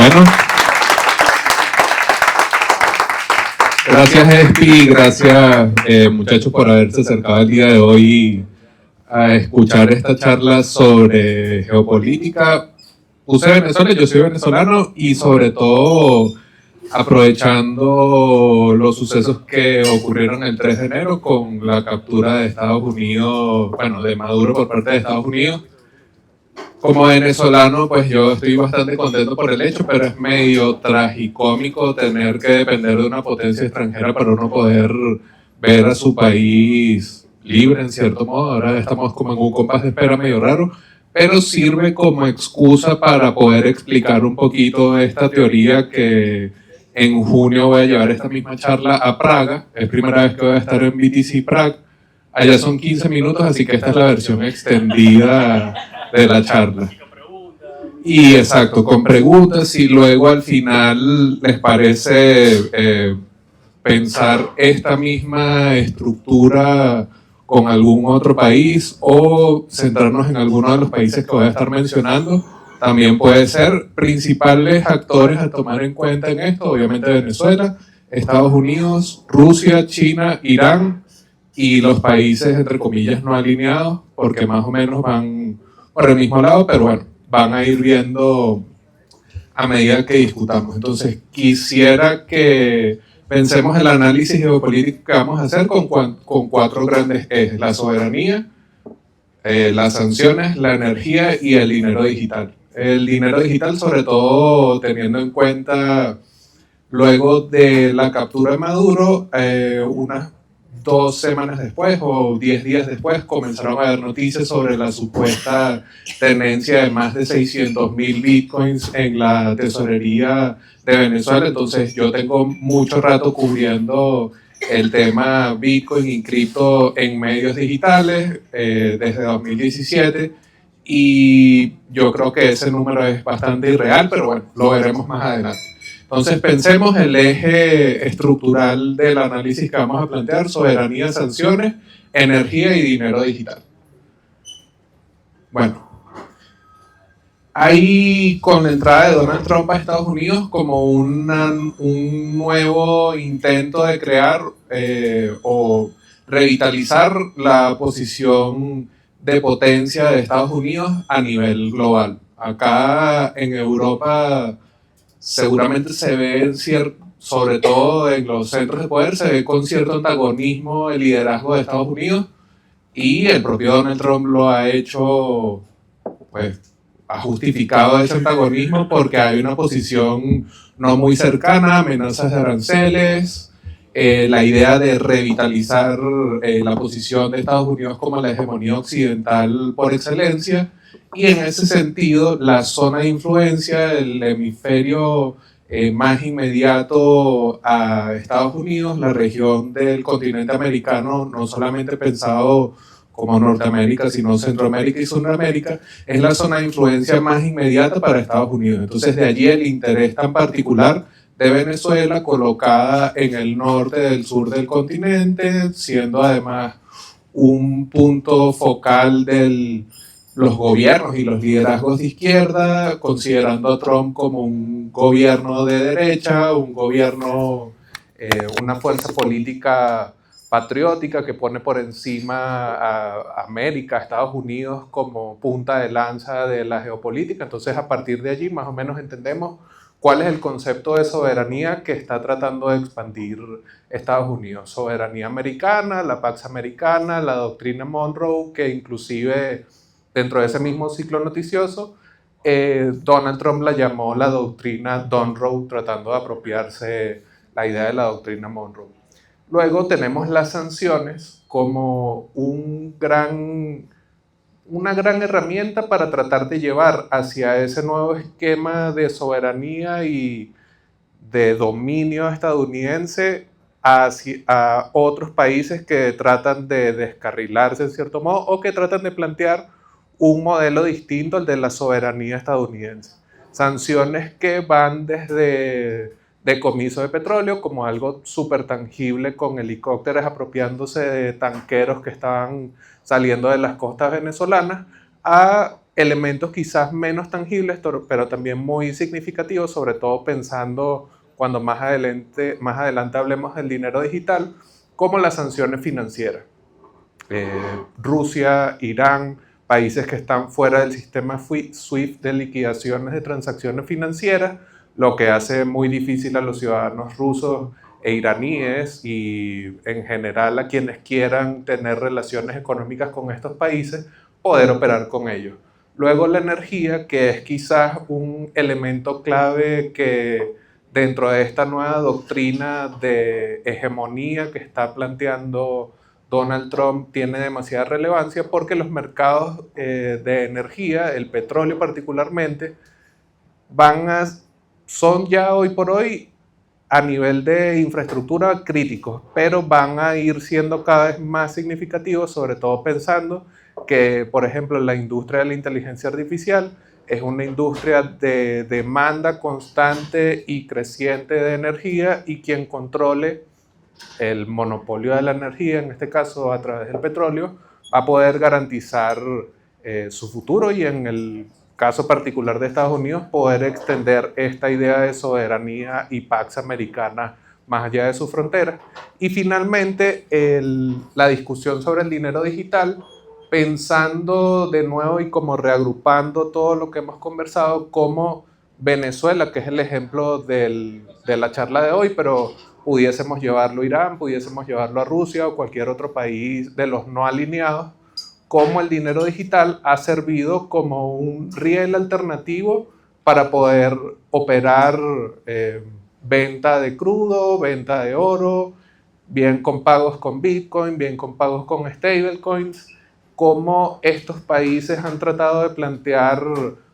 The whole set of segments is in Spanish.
venezolano. Gracias, Espi, gracias, muchachos, por haberse acercado el día de hoy a escuchar esta charla sobre geopolítica. Puse Venezuela, yo soy venezolano y sobre todo aprovechando los sucesos que ocurrieron el 3 de enero con la captura de Estados Unidos, bueno, de Maduro por parte de Estados Unidos. Como venezolano, pues yo estoy bastante contento por el hecho, pero es medio tragicómico tener que depender de una potencia extranjera para uno poder ver a su país libre, en cierto modo. Ahora estamos como en un compás de espera medio raro, pero sirve como excusa para poder explicar un poquito esta teoría que en junio voy a llevar esta misma charla a Praga. Es primera vez que voy a estar en BTC Prague. Allá son 15 minutos, así que esta es la versión extendida de la charla. Y exacto, con preguntas y luego al final les parece pensar esta misma estructura con algún otro país o centrarnos en alguno de los países que voy a estar mencionando. También puede ser principales actores a tomar en cuenta en esto, obviamente Venezuela, Estados Unidos, Rusia, China, Irán y los países entre comillas no alineados, porque más o menos van por el mismo lado, pero bueno, van a ir viendo a medida que discutamos. Entonces, quisiera que pensemos el análisis geopolítico que vamos a hacer con 4 grandes ejes: la soberanía, las sanciones, la energía y el dinero digital. El dinero digital, sobre todo teniendo en cuenta, luego de la captura de Maduro, unas 2 semanas después o 10 días después comenzaron a haber noticias sobre la supuesta tenencia de más de 600.000 bitcoins en la tesorería de Venezuela. Entonces yo tengo mucho rato cubriendo el tema Bitcoin y cripto en medios digitales desde 2017 y yo creo que ese número es bastante irreal, pero bueno, lo veremos más adelante. Entonces pensemos el eje estructural del análisis que vamos a plantear: soberanía, sanciones, energía y dinero digital. Bueno, hay con la entrada de Donald Trump a Estados Unidos como un nuevo intento de crear o revitalizar la posición de potencia de Estados Unidos a nivel global. Acá en Europa seguramente se ve, sobre todo en los centros de poder, se ve con cierto antagonismo el liderazgo de Estados Unidos y el propio Donald Trump lo ha hecho, pues ha justificado ese antagonismo porque hay una posición no muy cercana, amenazas de aranceles, la idea de revitalizar la posición de Estados Unidos como la hegemonía occidental por excelencia. Y en ese sentido, la zona de influencia, el hemisferio más inmediato a Estados Unidos, la región del continente americano, no solamente pensado como Norteamérica, sino Centroamérica y Sudamérica, es la zona de influencia más inmediata para Estados Unidos. Entonces, de allí el interés tan particular de Venezuela, colocada en el norte del sur del continente, siendo además un punto focal de los gobiernos y los liderazgos de izquierda, considerando a Trump como un gobierno de derecha, un gobierno, una fuerza política patriótica que pone por encima a América, a Estados Unidos como punta de lanza de la geopolítica. Entonces, a partir de allí más o menos entendemos cuál es el concepto de soberanía que está tratando de expandir Estados Unidos. Soberanía americana, la Pax Americana, la doctrina Monroe, que inclusive dentro de ese mismo ciclo noticioso, Donald Trump la llamó la doctrina Donroe, tratando de apropiarse la idea de la doctrina Monroe. Luego tenemos las sanciones como una gran herramienta para tratar de llevar hacia ese nuevo esquema de soberanía y de dominio estadounidense a otros países que tratan de descarrilarse en cierto modo o que tratan de plantear un modelo distinto al de la soberanía estadounidense. Sanciones que van desde decomiso de petróleo como algo súper tangible, con helicópteros apropiándose de tanqueros que estaban saliendo de las costas venezolanas, a elementos quizás menos tangibles, pero también muy significativos, sobre todo pensando cuando más adelante hablemos del dinero digital, como las sanciones financieras. Rusia, Irán, países que están fuera del sistema SWIFT de liquidaciones de transacciones financieras, lo que hace muy difícil a los ciudadanos rusos e iraníes y en general a quienes quieran tener relaciones económicas con estos países, poder operar con ellos. Luego la energía, que es quizás un elemento clave que dentro de esta nueva doctrina de hegemonía que está planteando Donald Trump tiene demasiada relevancia porque los mercados de energía, el petróleo particularmente, son ya hoy por hoy a nivel de infraestructura críticos, pero van a ir siendo cada vez más significativos, sobre todo pensando que, por ejemplo, la industria de la inteligencia artificial es una industria de demanda constante y creciente de energía, y quien controle el monopolio de la energía, en este caso a través del petróleo, va a poder garantizar su futuro, y en el caso particular de Estados Unidos, poder extender esta idea de soberanía y pax americana más allá de sus fronteras. Y finalmente, la discusión sobre el dinero digital, pensando de nuevo y como reagrupando todo lo que hemos conversado, como Venezuela, que es el ejemplo de la charla de hoy, pero pudiésemos llevarlo a Irán, pudiésemos llevarlo a Rusia o cualquier otro país de los no alineados, cómo el dinero digital ha servido como un riel alternativo para poder operar venta de crudo, venta de oro, bien con pagos con Bitcoin, bien con pagos con stablecoins, cómo estos países han tratado de plantear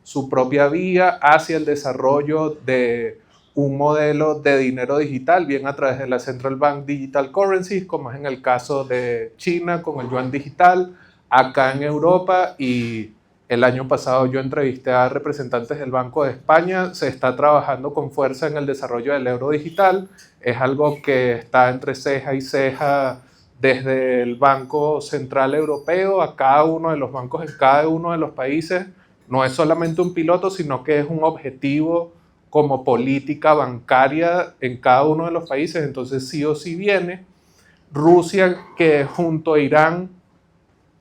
su propia vía hacia el desarrollo de un modelo de dinero digital, bien a través de la Central Bank Digital Currencies, como es en el caso de China con el yuan digital, acá en Europa, y el año pasado yo entrevisté a representantes del Banco de España. Se está trabajando con fuerza en el desarrollo del euro digital, es algo que está entre ceja y ceja desde el Banco Central Europeo a cada uno de los bancos en cada uno de los países. No es solamente un piloto, sino que es un objetivo como política bancaria en cada uno de los países. Entonces sí o sí viene. Rusia, que junto a Irán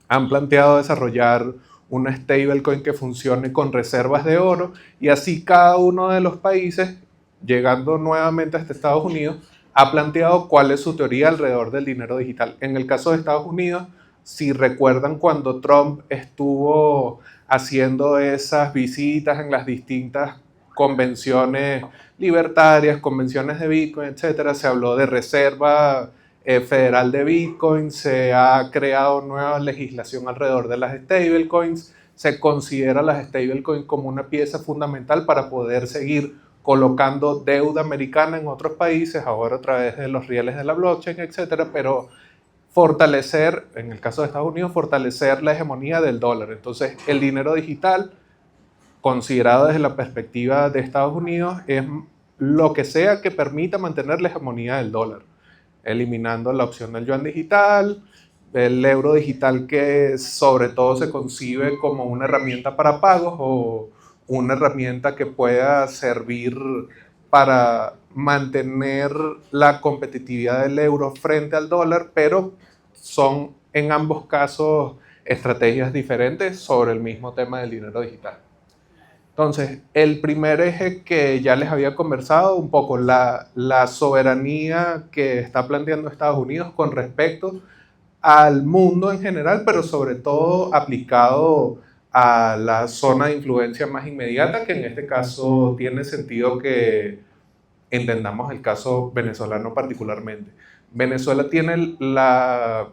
han planteado desarrollar una stablecoin que funcione con reservas de oro, y así cada uno de los países, llegando nuevamente hasta Estados Unidos, ha planteado cuál es su teoría alrededor del dinero digital. En el caso de Estados Unidos, si recuerdan cuando Trump estuvo haciendo esas visitas en las distintas convenciones libertarias, convenciones de Bitcoin, etcétera, se habló de reserva federal de Bitcoin, se ha creado nueva legislación alrededor de las stablecoins, se considera las stablecoins como una pieza fundamental para poder seguir colocando deuda americana en otros países, ahora a través de los rieles de la blockchain, etcétera, pero fortalecer, en el caso de Estados Unidos, fortalecer la hegemonía del dólar. Entonces, el dinero digital, considerado desde la perspectiva de Estados Unidos, es lo que sea que permita mantener la hegemonía del dólar, eliminando la opción del yuan digital, el euro digital, que sobre todo se concibe como una herramienta para pagos o una herramienta que pueda servir para mantener la competitividad del euro frente al dólar, pero son en ambos casos estrategias diferentes sobre el mismo tema del dinero digital. Entonces, el primer eje que ya les había conversado, un poco la soberanía que está planteando Estados Unidos con respecto al mundo en general, pero sobre todo aplicado a la zona de influencia más inmediata, que en este caso tiene sentido que entendamos el caso venezolano particularmente. Venezuela tiene la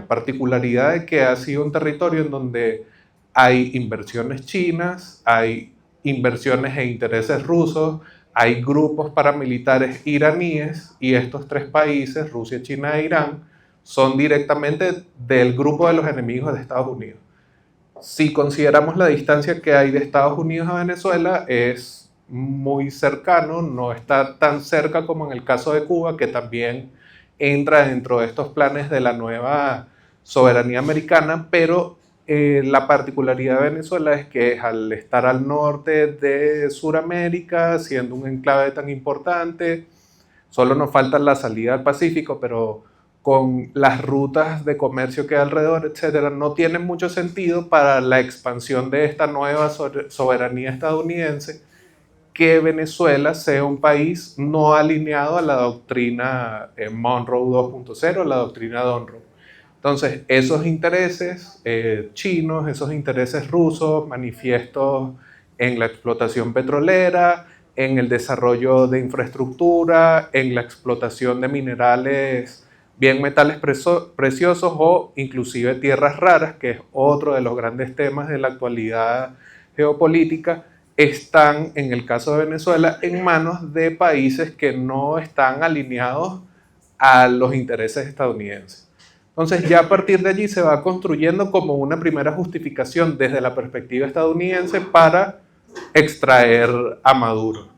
particularidad de que ha sido un territorio en donde hay inversiones chinas, hay inversiones e intereses rusos, hay grupos paramilitares iraníes, y estos tres países, Rusia, China e Irán, son directamente del grupo de los enemigos de Estados Unidos. Si consideramos la distancia que hay de Estados Unidos a Venezuela, es muy cercano, no está tan cerca como en el caso de Cuba, que también entra dentro de estos planes de la nueva soberanía americana, pero La particularidad de Venezuela es que al estar al norte de Sudamérica, siendo un enclave tan importante, solo nos falta la salida al Pacífico, pero con las rutas de comercio que hay alrededor, etcétera, no tiene mucho sentido para la expansión de esta nueva soberanía estadounidense que Venezuela sea un país no alineado a la doctrina Monroe 2.0, la doctrina Monroe. Entonces, esos intereses chinos, esos intereses rusos, manifiestos en la explotación petrolera, en el desarrollo de infraestructura, en la explotación de minerales, bien metales preciosos o inclusive tierras raras, que es otro de los grandes temas de la actualidad geopolítica, están, en el caso de Venezuela, en manos de países que no están alineados a los intereses estadounidenses. Entonces ya a partir de allí se va construyendo como una primera justificación desde la perspectiva estadounidense para extraer a Maduro.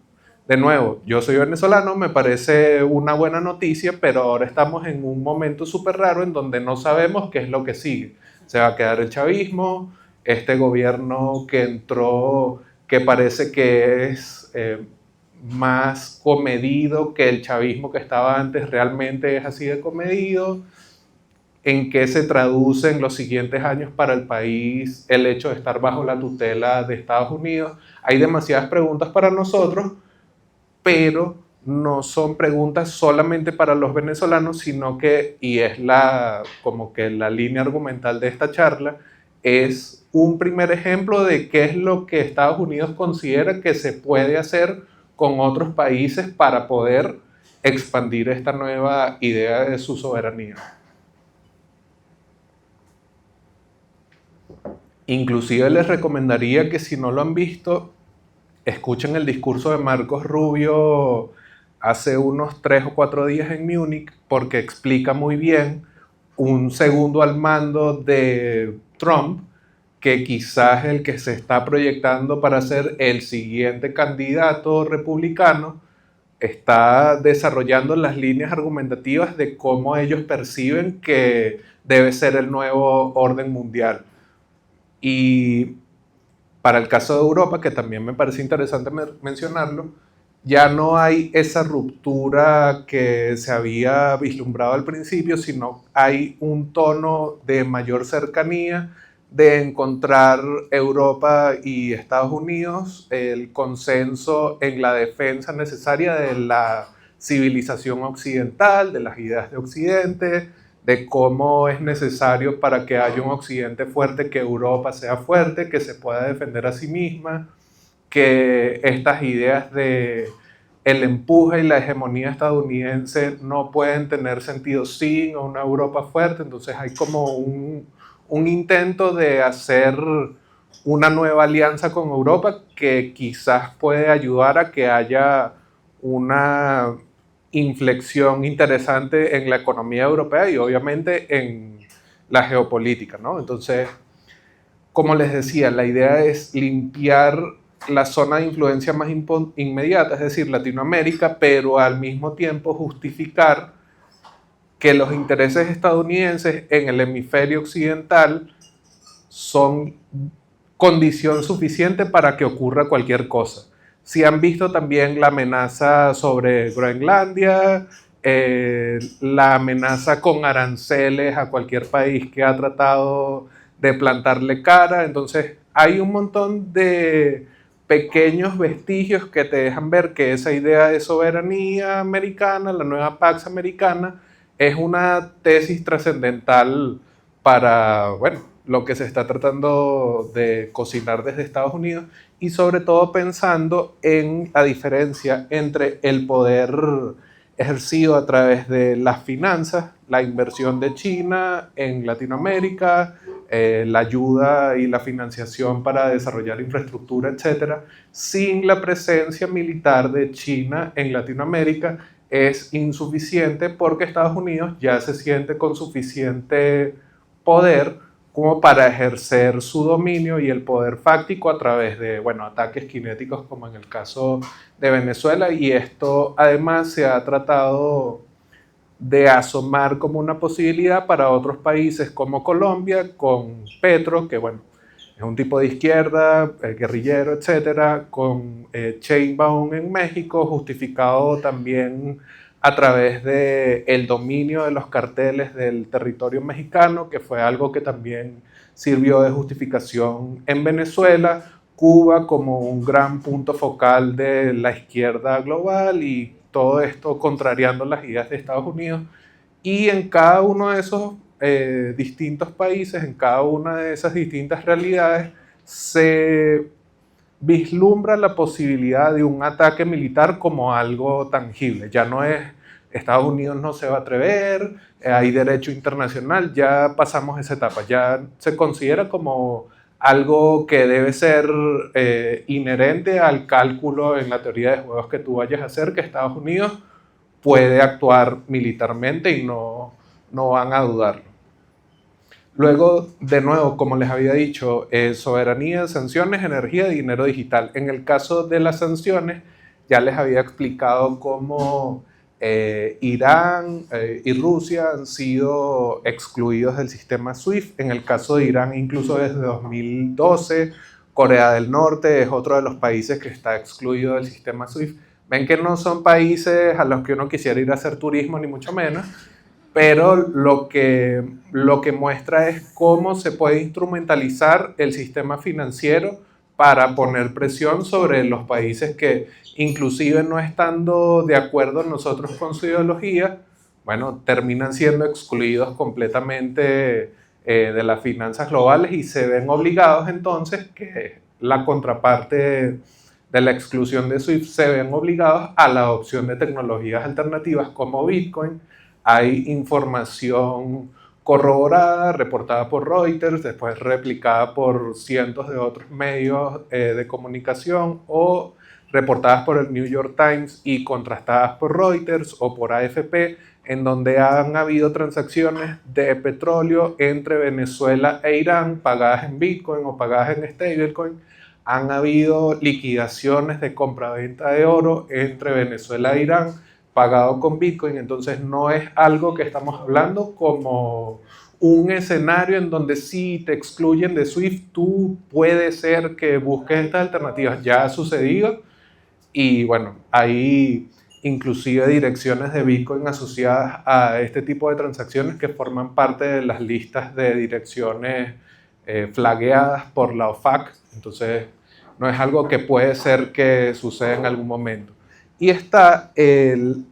De nuevo, yo soy venezolano, me parece una buena noticia, pero ahora estamos en un momento súper raro en donde no sabemos qué es lo que sigue. Se va a quedar el chavismo, este gobierno que entró, que parece que es más comedido que el chavismo que estaba antes, realmente es así de comedido. ¿En qué se traduce en los siguientes años para el país el hecho de estar bajo la tutela de Estados Unidos? Hay demasiadas preguntas para nosotros, pero no son preguntas solamente para los venezolanos, sino que, y es como que la línea argumental de esta charla, es un primer ejemplo de qué es lo que Estados Unidos considera que se puede hacer con otros países para poder expandir esta nueva idea de su soberanía. Inclusive les recomendaría que si no lo han visto, escuchen el discurso de Marcos Rubio hace unos 3 o 4 días en Múnich, porque explica muy bien un segundo al mando de Trump, que quizás es el que se está proyectando para ser el siguiente candidato republicano, está desarrollando las líneas argumentativas de cómo ellos perciben que debe ser el nuevo orden mundial. Y para el caso de Europa, que también me parece interesante mencionarlo, ya no hay esa ruptura que se había vislumbrado al principio, sino hay un tono de mayor cercanía, de encontrar Europa y Estados Unidos el consenso en la defensa necesaria de la civilización occidental, de las ideas de Occidente, de cómo es necesario para que haya un Occidente fuerte, que Europa sea fuerte, que se pueda defender a sí misma, que estas ideas de el empuje y la hegemonía estadounidense no pueden tener sentido sin una Europa fuerte. Entonces hay como un intento de hacer una nueva alianza con Europa que quizás puede ayudar a que haya una inflexión interesante en la economía europea y obviamente en la geopolítica, ¿no? Entonces, como les decía, la idea es limpiar la zona de influencia más inmediata, es decir, Latinoamérica, pero al mismo tiempo justificar que los intereses estadounidenses en el hemisferio occidental son condición suficiente para que ocurra cualquier cosa. Si han visto también la amenaza sobre Groenlandia, la amenaza con aranceles a cualquier país que ha tratado de plantarle cara. Entonces hay un montón de pequeños vestigios que te dejan ver que esa idea de soberanía americana, la nueva Pax Americana, es una tesis trascendental para, bueno, lo que se está tratando de cocinar desde Estados Unidos y sobre todo pensando en la diferencia entre el poder ejercido a través de las finanzas, la inversión de China en Latinoamérica, la ayuda y la financiación para desarrollar infraestructura, etcétera, sin la presencia militar de China en Latinoamérica es insuficiente porque Estados Unidos ya se siente con suficiente poder como para ejercer su dominio y el poder fáctico a través de, bueno, ataques cinéticos como en el caso de Venezuela, y esto además se ha tratado de asomar como una posibilidad para otros países como Colombia, con Petro, que bueno, es un tipo de izquierda, guerrillero, etcétera, con Sheinbaum en México, justificado también a través del dominio de los carteles del territorio mexicano, que fue algo que también sirvió de justificación en Venezuela, Cuba como un gran punto focal de la izquierda global y todo esto contrariando las ideas de Estados Unidos. Y en cada uno de esos distintos países, en cada una de esas distintas realidades, se vislumbra la posibilidad de un ataque militar como algo tangible. Ya no es Estados Unidos no se va a atrever, hay derecho internacional, ya pasamos esa etapa, ya se considera como algo que debe ser inherente al cálculo en la teoría de juegos que tú vayas a hacer, que Estados Unidos puede actuar militarmente y no van a dudarlo. Luego, de nuevo, como les había dicho, soberanía, sanciones, energía, dinero digital. En el caso de las sanciones, ya les había explicado cómo Irán y Rusia han sido excluidos del sistema SWIFT. En el caso de Irán, incluso desde 2012, Corea del Norte es otro de los países que está excluido del sistema SWIFT. Ven que no son países a los que uno quisiera ir a hacer turismo, ni mucho menos, pero lo que muestra es cómo se puede instrumentalizar el sistema financiero para poner presión sobre los países que, inclusive no estando de acuerdo nosotros con su ideología, bueno, terminan siendo excluidos completamente de las finanzas globales y se ven obligados entonces, que la contraparte de la exclusión de SWIFT, se ven obligados a la adopción de tecnologías alternativas como Bitcoin. Hay información corroborada, reportada por Reuters, después replicada por cientos de otros medios de comunicación o reportadas por el New York Times y contrastadas por Reuters o por AFP, en donde han habido transacciones de petróleo entre Venezuela e Irán pagadas en Bitcoin o pagadas en stablecoin. Han habido liquidaciones de compra-venta de oro entre Venezuela e Irán pagado con Bitcoin. Entonces no es algo que estamos hablando como un escenario en donde si te excluyen de SWIFT, tú puede ser que busques estas alternativas. Ya ha sucedido y bueno, hay inclusive direcciones de Bitcoin asociadas a este tipo de transacciones que forman parte de las listas de direcciones flagueadas por la OFAC. Entonces no es algo que puede ser que suceda en algún momento. Y está el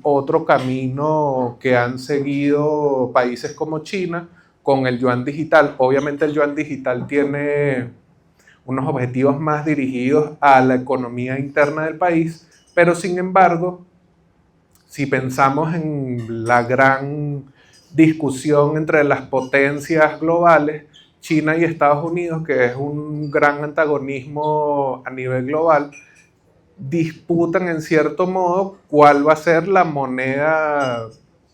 otro camino que han seguido países como China con el yuan digital. Obviamente el yuan digital tiene unos objetivos más dirigidos a la economía interna del país, pero sin embargo, si pensamos en la gran discusión entre las potencias globales, China y Estados Unidos, que es un gran antagonismo a nivel global, disputan en cierto modo cuál va a ser la moneda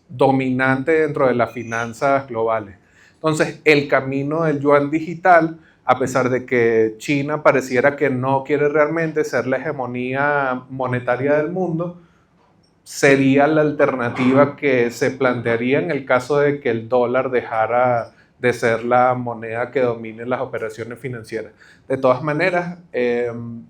dominante dentro de las finanzas globales. Entonces, el camino del yuan digital, a pesar de que China pareciera que no quiere realmente ser la hegemonía monetaria del mundo, sería la alternativa que se plantearía en el caso de que el dólar dejara de ser la moneda que domine las operaciones financieras. De todas maneras,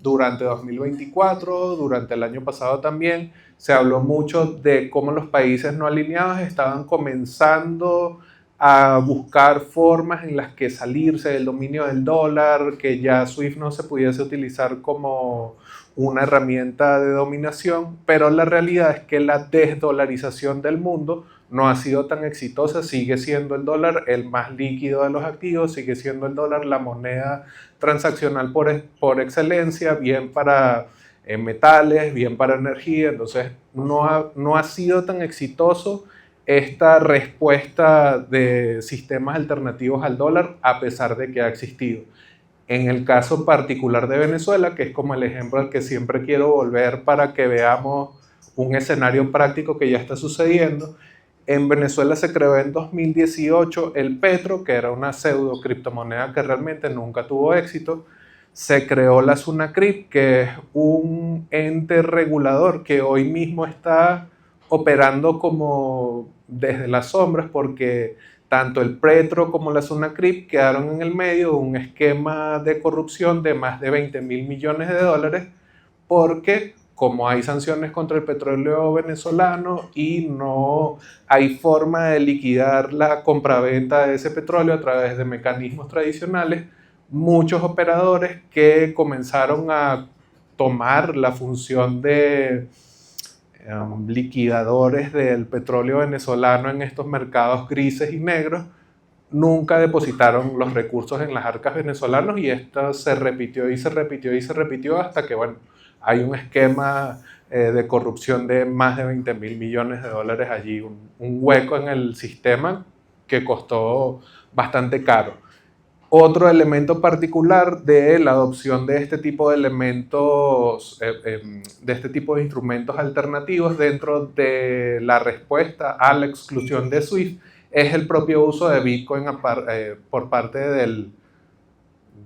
durante 2024, durante el año pasado también, se habló mucho de cómo los países no alineados estaban comenzando a buscar formas en las que salirse del dominio del dólar, que ya SWIFT no se pudiese utilizar como una herramienta de dominación, pero la realidad es que la desdolarización del mundo no ha sido tan exitosa, sigue siendo el dólar el más líquido de los activos, sigue siendo el dólar la moneda transaccional por excelencia, bien para metales, bien para energía. Entonces no ha sido tan exitoso esta respuesta de sistemas alternativos al dólar, a pesar de que ha existido. En el caso particular de Venezuela, que es como el ejemplo al que siempre quiero volver para que veamos un escenario práctico que ya está sucediendo, en Venezuela se creó en 2018 el Petro, que era una pseudo criptomoneda que realmente nunca tuvo éxito. Se creó la Sunacrip, que es un ente regulador que hoy mismo está operando como desde las sombras, porque tanto el Petro como la Sunacrip quedaron en el medio de un esquema de corrupción de más de 20.000 millones de dólares, porque como hay sanciones contra el petróleo venezolano y no hay forma de liquidar la compraventa de ese petróleo a través de mecanismos tradicionales, muchos operadores que comenzaron a tomar la función de liquidadores del petróleo venezolano en estos mercados grises y negros, nunca depositaron los recursos en las arcas venezolanas, y esto se repitió y se repitió y se repitió hasta que, bueno, hay un esquema de corrupción de más de 20.000 millones de dólares allí, un hueco en el sistema que costó bastante caro. Otro elemento particular de la adopción de este tipo de elementos, de este tipo de instrumentos alternativos dentro de la respuesta a la exclusión de SWIFT, es el propio uso de Bitcoin por parte del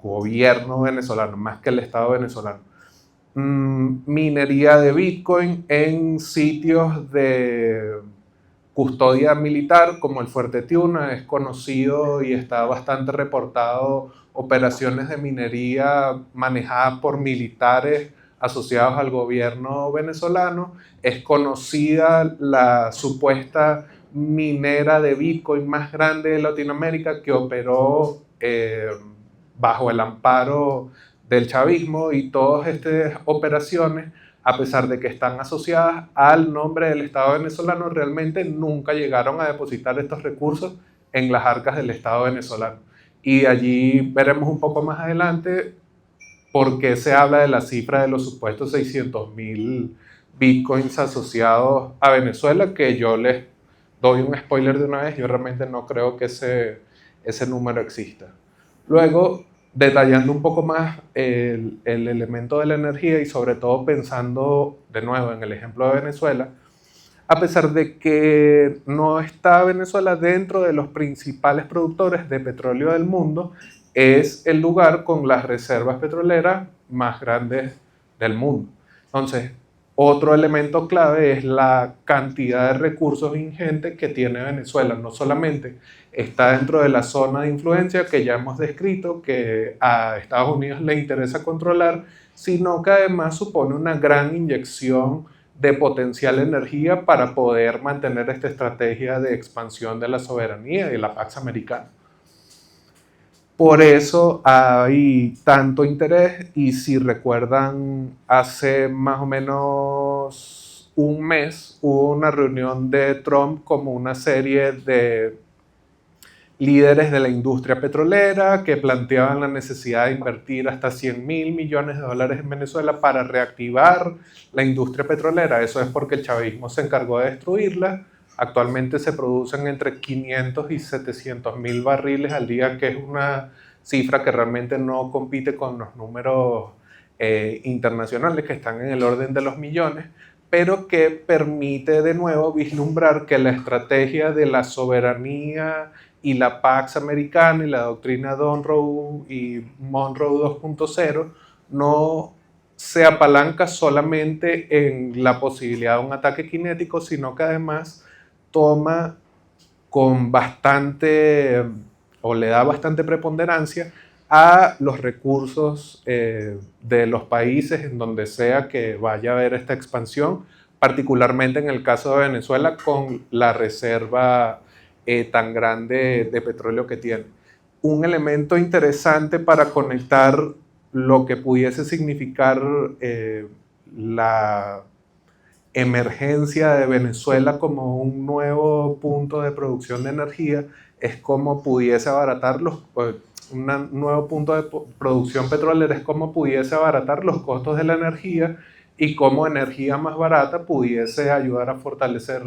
gobierno venezolano, más que el Estado venezolano. Minería de Bitcoin en sitios de custodia militar como el Fuerte Tiuna. Es conocido y está bastante reportado operaciones de minería manejadas por militares asociados al gobierno venezolano. Es conocida la supuesta minera de Bitcoin más grande de Latinoamérica, que operó bajo el amparo del chavismo, y todas estas operaciones, a pesar de que están asociadas al nombre del Estado venezolano, realmente nunca llegaron a depositar estos recursos en las arcas del Estado venezolano. Y allí veremos un poco más adelante por qué se habla de la cifra de los supuestos 600.000 bitcoins asociados a Venezuela, que yo les doy un spoiler de una vez: yo realmente no creo que ese número exista. Luego, detallando un poco más el elemento de la energía, y sobre todo pensando de nuevo en el ejemplo de Venezuela, a pesar de que no está Venezuela dentro de los principales productores de petróleo del mundo, es el lugar con las reservas petroleras más grandes del mundo. Entonces, otro elemento clave es la cantidad de recursos ingentes que tiene Venezuela. No solamente está dentro de la zona de influencia que ya hemos descrito, que a Estados Unidos le interesa controlar, sino que además supone una gran inyección de potencial energía para poder mantener esta estrategia de expansión de la soberanía y la Pax Americana. Por eso hay tanto interés, y si recuerdan, hace más o menos un mes hubo una reunión de Trump como una serie de líderes de la industria petrolera que planteaban la necesidad de invertir hasta 100.000 millones de dólares en Venezuela para reactivar la industria petrolera. Eso es porque el chavismo se encargó de destruirla. Actualmente se producen entre 500 y 700.000 barriles al día, que es una cifra que realmente no compite con los números internacionales, que están en el orden de los millones, pero que permite de nuevo vislumbrar que la estrategia de la soberanía y la Pax Americana y la doctrina Monroe y Monroe 2.0 no se apalanca solamente en la posibilidad de un ataque cinético, sino que además toma con bastante, o le da bastante preponderancia a los recursos de los países en donde sea que vaya a haber esta expansión, particularmente en el caso de Venezuela, con la reserva tan grande de petróleo que tiene. Un elemento interesante para conectar lo que pudiese significar la emergencia de Venezuela como un nuevo punto de producción de energía es cómo pudiese abaratar un nuevo punto de producción petrolera es cómo pudiese abaratar los costos de la energía, y cómo energía más barata pudiese ayudar a fortalecer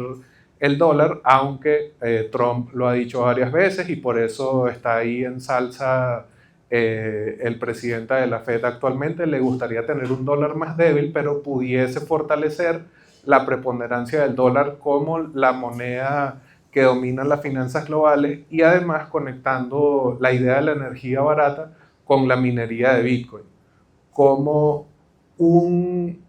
el dólar, aunque Trump lo ha dicho varias veces y por eso está ahí en salsa el presidente de la Fed actualmente. Le gustaría tener un dólar más débil, pero pudiese fortalecer la preponderancia del dólar como la moneda que domina las finanzas globales, y además conectando la idea de la energía barata con la minería de Bitcoin como un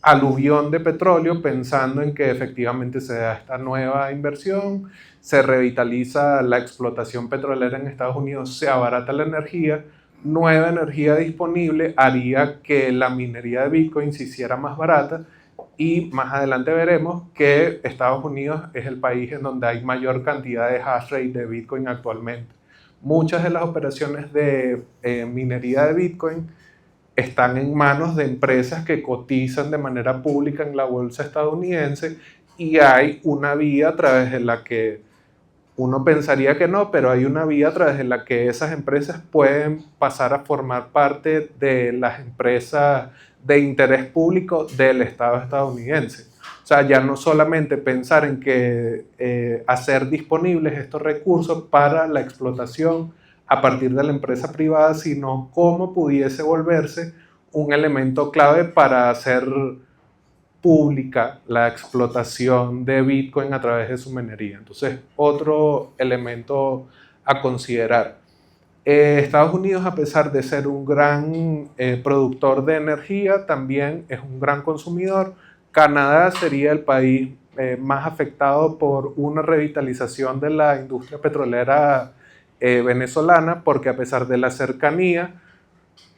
aluvión de petróleo pensando en que efectivamente se da esta nueva inversión, se revitaliza la explotación petrolera en Estados Unidos, se abarata la energía, nueva energía disponible haría que la minería de Bitcoin se hiciera más barata y más adelante veremos que Estados Unidos es el país en donde hay mayor cantidad de hash rate de Bitcoin actualmente. Muchas de las operaciones de minería de Bitcoin están en manos de empresas que cotizan de manera pública en la bolsa estadounidense y hay una vía a través de la que uno pensaría que no, pero hay una vía a través de la que esas empresas pueden pasar a formar parte de las empresas de interés público del Estado estadounidense. O sea, ya no solamente pensar en que hacer disponibles estos recursos para la explotación a partir de la empresa privada, sino cómo pudiese volverse un elemento clave para hacer pública la explotación de Bitcoin a través de su minería. Entonces, otro elemento a considerar. Estados Unidos, a pesar de ser un gran productor de energía, también es un gran consumidor. Canadá sería el país más afectado por una revitalización de la industria petrolera venezolana, porque a pesar de la cercanía,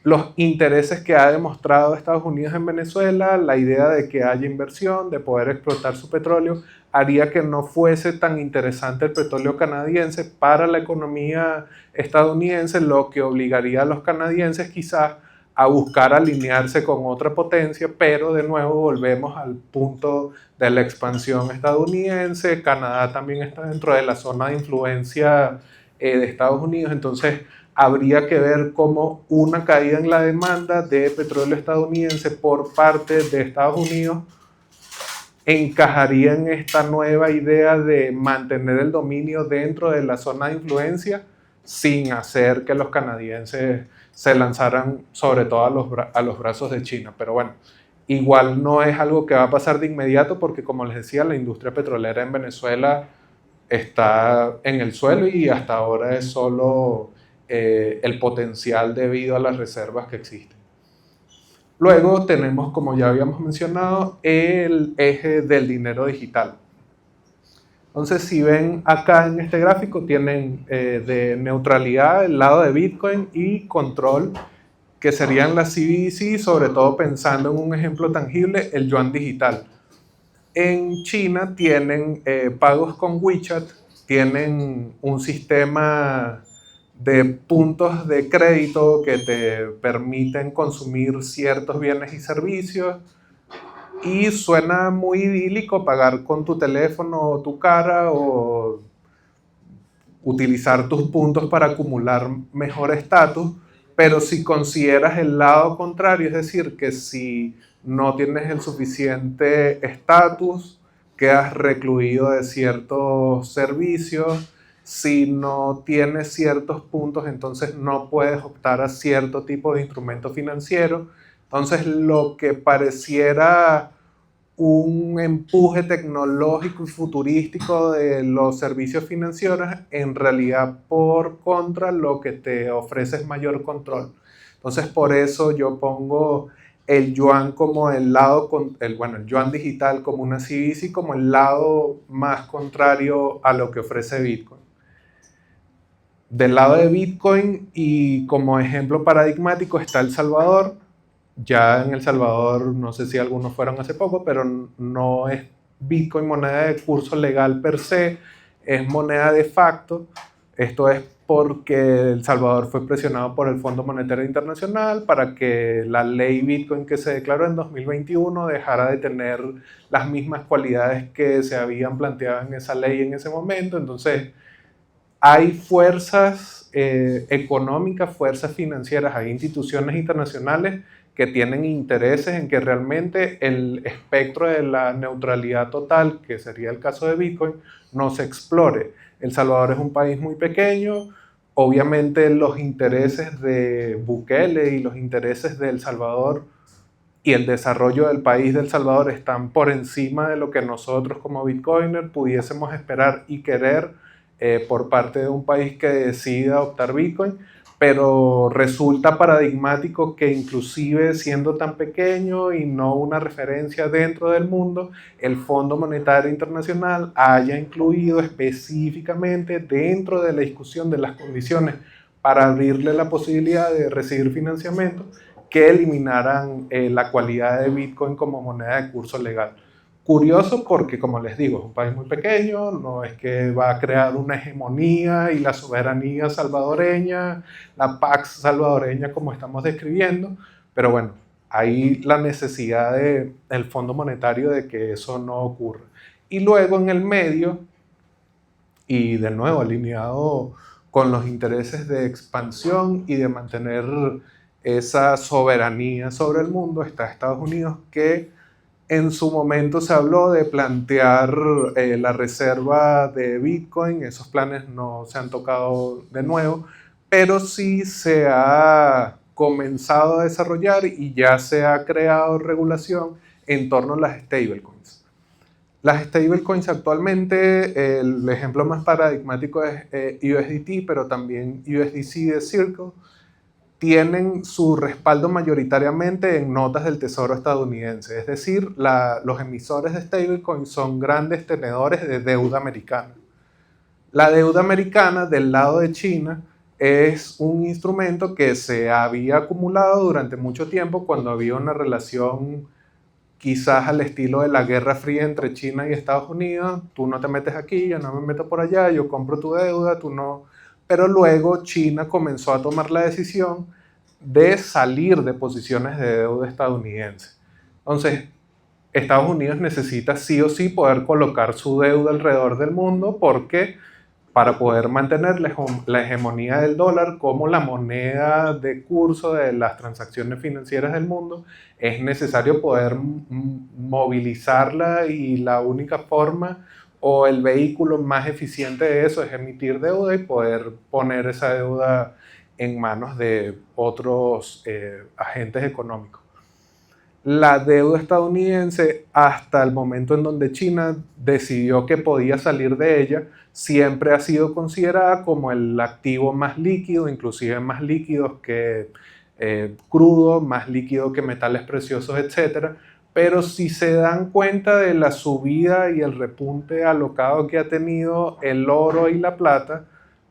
los intereses que ha demostrado Estados Unidos en Venezuela, la idea de que haya inversión, de poder explotar su petróleo, haría que no fuese tan interesante el petróleo canadiense para la economía estadounidense, lo que obligaría a los canadienses quizás a buscar alinearse con otra potencia, pero de nuevo volvemos al punto de la expansión estadounidense. Canadá también está dentro de la zona de influencia de Estados Unidos, entonces habría que ver cómo una caída en la demanda de petróleo estadounidense por parte de Estados Unidos encajaría en esta nueva idea de mantener el dominio dentro de la zona de influencia sin hacer que los canadienses se lanzaran sobre todo a los brazos de China. Pero bueno, igual no es algo que va a pasar de inmediato porque, como les decía, la industria petrolera en Venezuela está en el suelo y hasta ahora es solo el potencial debido a las reservas que existen. Luego tenemos, como ya habíamos mencionado, el eje del dinero digital. Entonces, si ven acá en este gráfico, tienen de neutralidad el lado de Bitcoin y control, que serían las CBDC, sobre todo pensando en un ejemplo tangible, el yuan digital. En China tienen pagos con WeChat, tienen un sistema de puntos de crédito que te permiten consumir ciertos bienes y servicios y suena muy idílico pagar con tu teléfono o tu cara o utilizar tus puntos para acumular mejor estatus, pero si consideras el lado contrario, es decir, que si no tienes el suficiente estatus, quedas recluido de ciertos servicios. Si no tienes ciertos puntos, entonces no puedes optar a cierto tipo de instrumento financiero. Entonces, lo que pareciera un empuje tecnológico y futurístico de los servicios financieros, en realidad por contra lo que te ofrece es mayor control. Entonces, por eso yo pongo el yuan como el lado, el yuan digital como una CBDC, como el lado más contrario a lo que ofrece Bitcoin. Del lado de Bitcoin y como ejemplo paradigmático está El Salvador. Ya en El Salvador, no sé si algunos fueron hace poco, pero no es Bitcoin moneda de curso legal per se, es moneda de facto. Esto es porque El Salvador fue presionado por el Fondo Monetario Internacional para que la ley Bitcoin que se declaró en 2021 dejara de tener las mismas cualidades que se habían planteado en esa ley en ese momento. Entonces, hay fuerzas económicas, fuerzas financieras, hay instituciones internacionales que tienen intereses en que realmente el espectro de la neutralidad total, que sería el caso de Bitcoin, no se explore. El Salvador es un país muy pequeño, obviamente los intereses de Bukele y los intereses de El Salvador y el desarrollo del país de El Salvador están por encima de lo que nosotros como Bitcoiner pudiésemos esperar y querer por parte de un país que decida adoptar Bitcoin, pero resulta paradigmático que inclusive siendo tan pequeño y no una referencia dentro del mundo, el Fondo Monetario Internacional haya incluido específicamente dentro de la discusión de las condiciones para abrirle la posibilidad de recibir financiamiento que eliminaran la cualidad de Bitcoin como moneda de curso legal. Curioso porque, como les digo, es un país muy pequeño, no es que va a crear una hegemonía y la soberanía salvadoreña, la Pax salvadoreña como estamos describiendo, pero bueno, hay la necesidad del Fondo Monetario de que eso no ocurra. Y luego en el medio, y de nuevo alineado con los intereses de expansión y de mantener esa soberanía sobre el mundo, está Estados Unidos, que en su momento se habló de plantear la reserva de Bitcoin. Esos planes no se han tocado de nuevo, pero sí se ha comenzado a desarrollar y ya se ha creado regulación en torno a las stablecoins. Las stablecoins actualmente, el ejemplo más paradigmático es USDT, pero también USDC de Circle, tienen su respaldo mayoritariamente en notas del Tesoro estadounidense. Es decir, los emisores de stablecoins son grandes tenedores de deuda americana. La deuda americana del lado de China es un instrumento que se había acumulado durante mucho tiempo cuando había una relación quizás al estilo de la Guerra Fría entre China y Estados Unidos. Tú no te metes aquí, yo no me meto por allá, yo compro tu deuda, tú no. Pero luego China comenzó a tomar la decisión de salir de posiciones de deuda estadounidense. Entonces, Estados Unidos necesita sí o sí poder colocar su deuda alrededor del mundo porque para poder mantener la hegemonía del dólar como la moneda de curso de las transacciones financieras del mundo, es necesario poder movilizarla y la única forma o el vehículo más eficiente de eso es emitir deuda y poder poner esa deuda en manos de otros agentes económicos. La deuda estadounidense, hasta el momento en donde China decidió que podía salir de ella, siempre ha sido considerada como el activo más líquido, inclusive más líquido que crudo, más líquido que metales preciosos, etc. Pero si se dan cuenta de la subida y el repunte alocado que ha tenido el oro y la plata,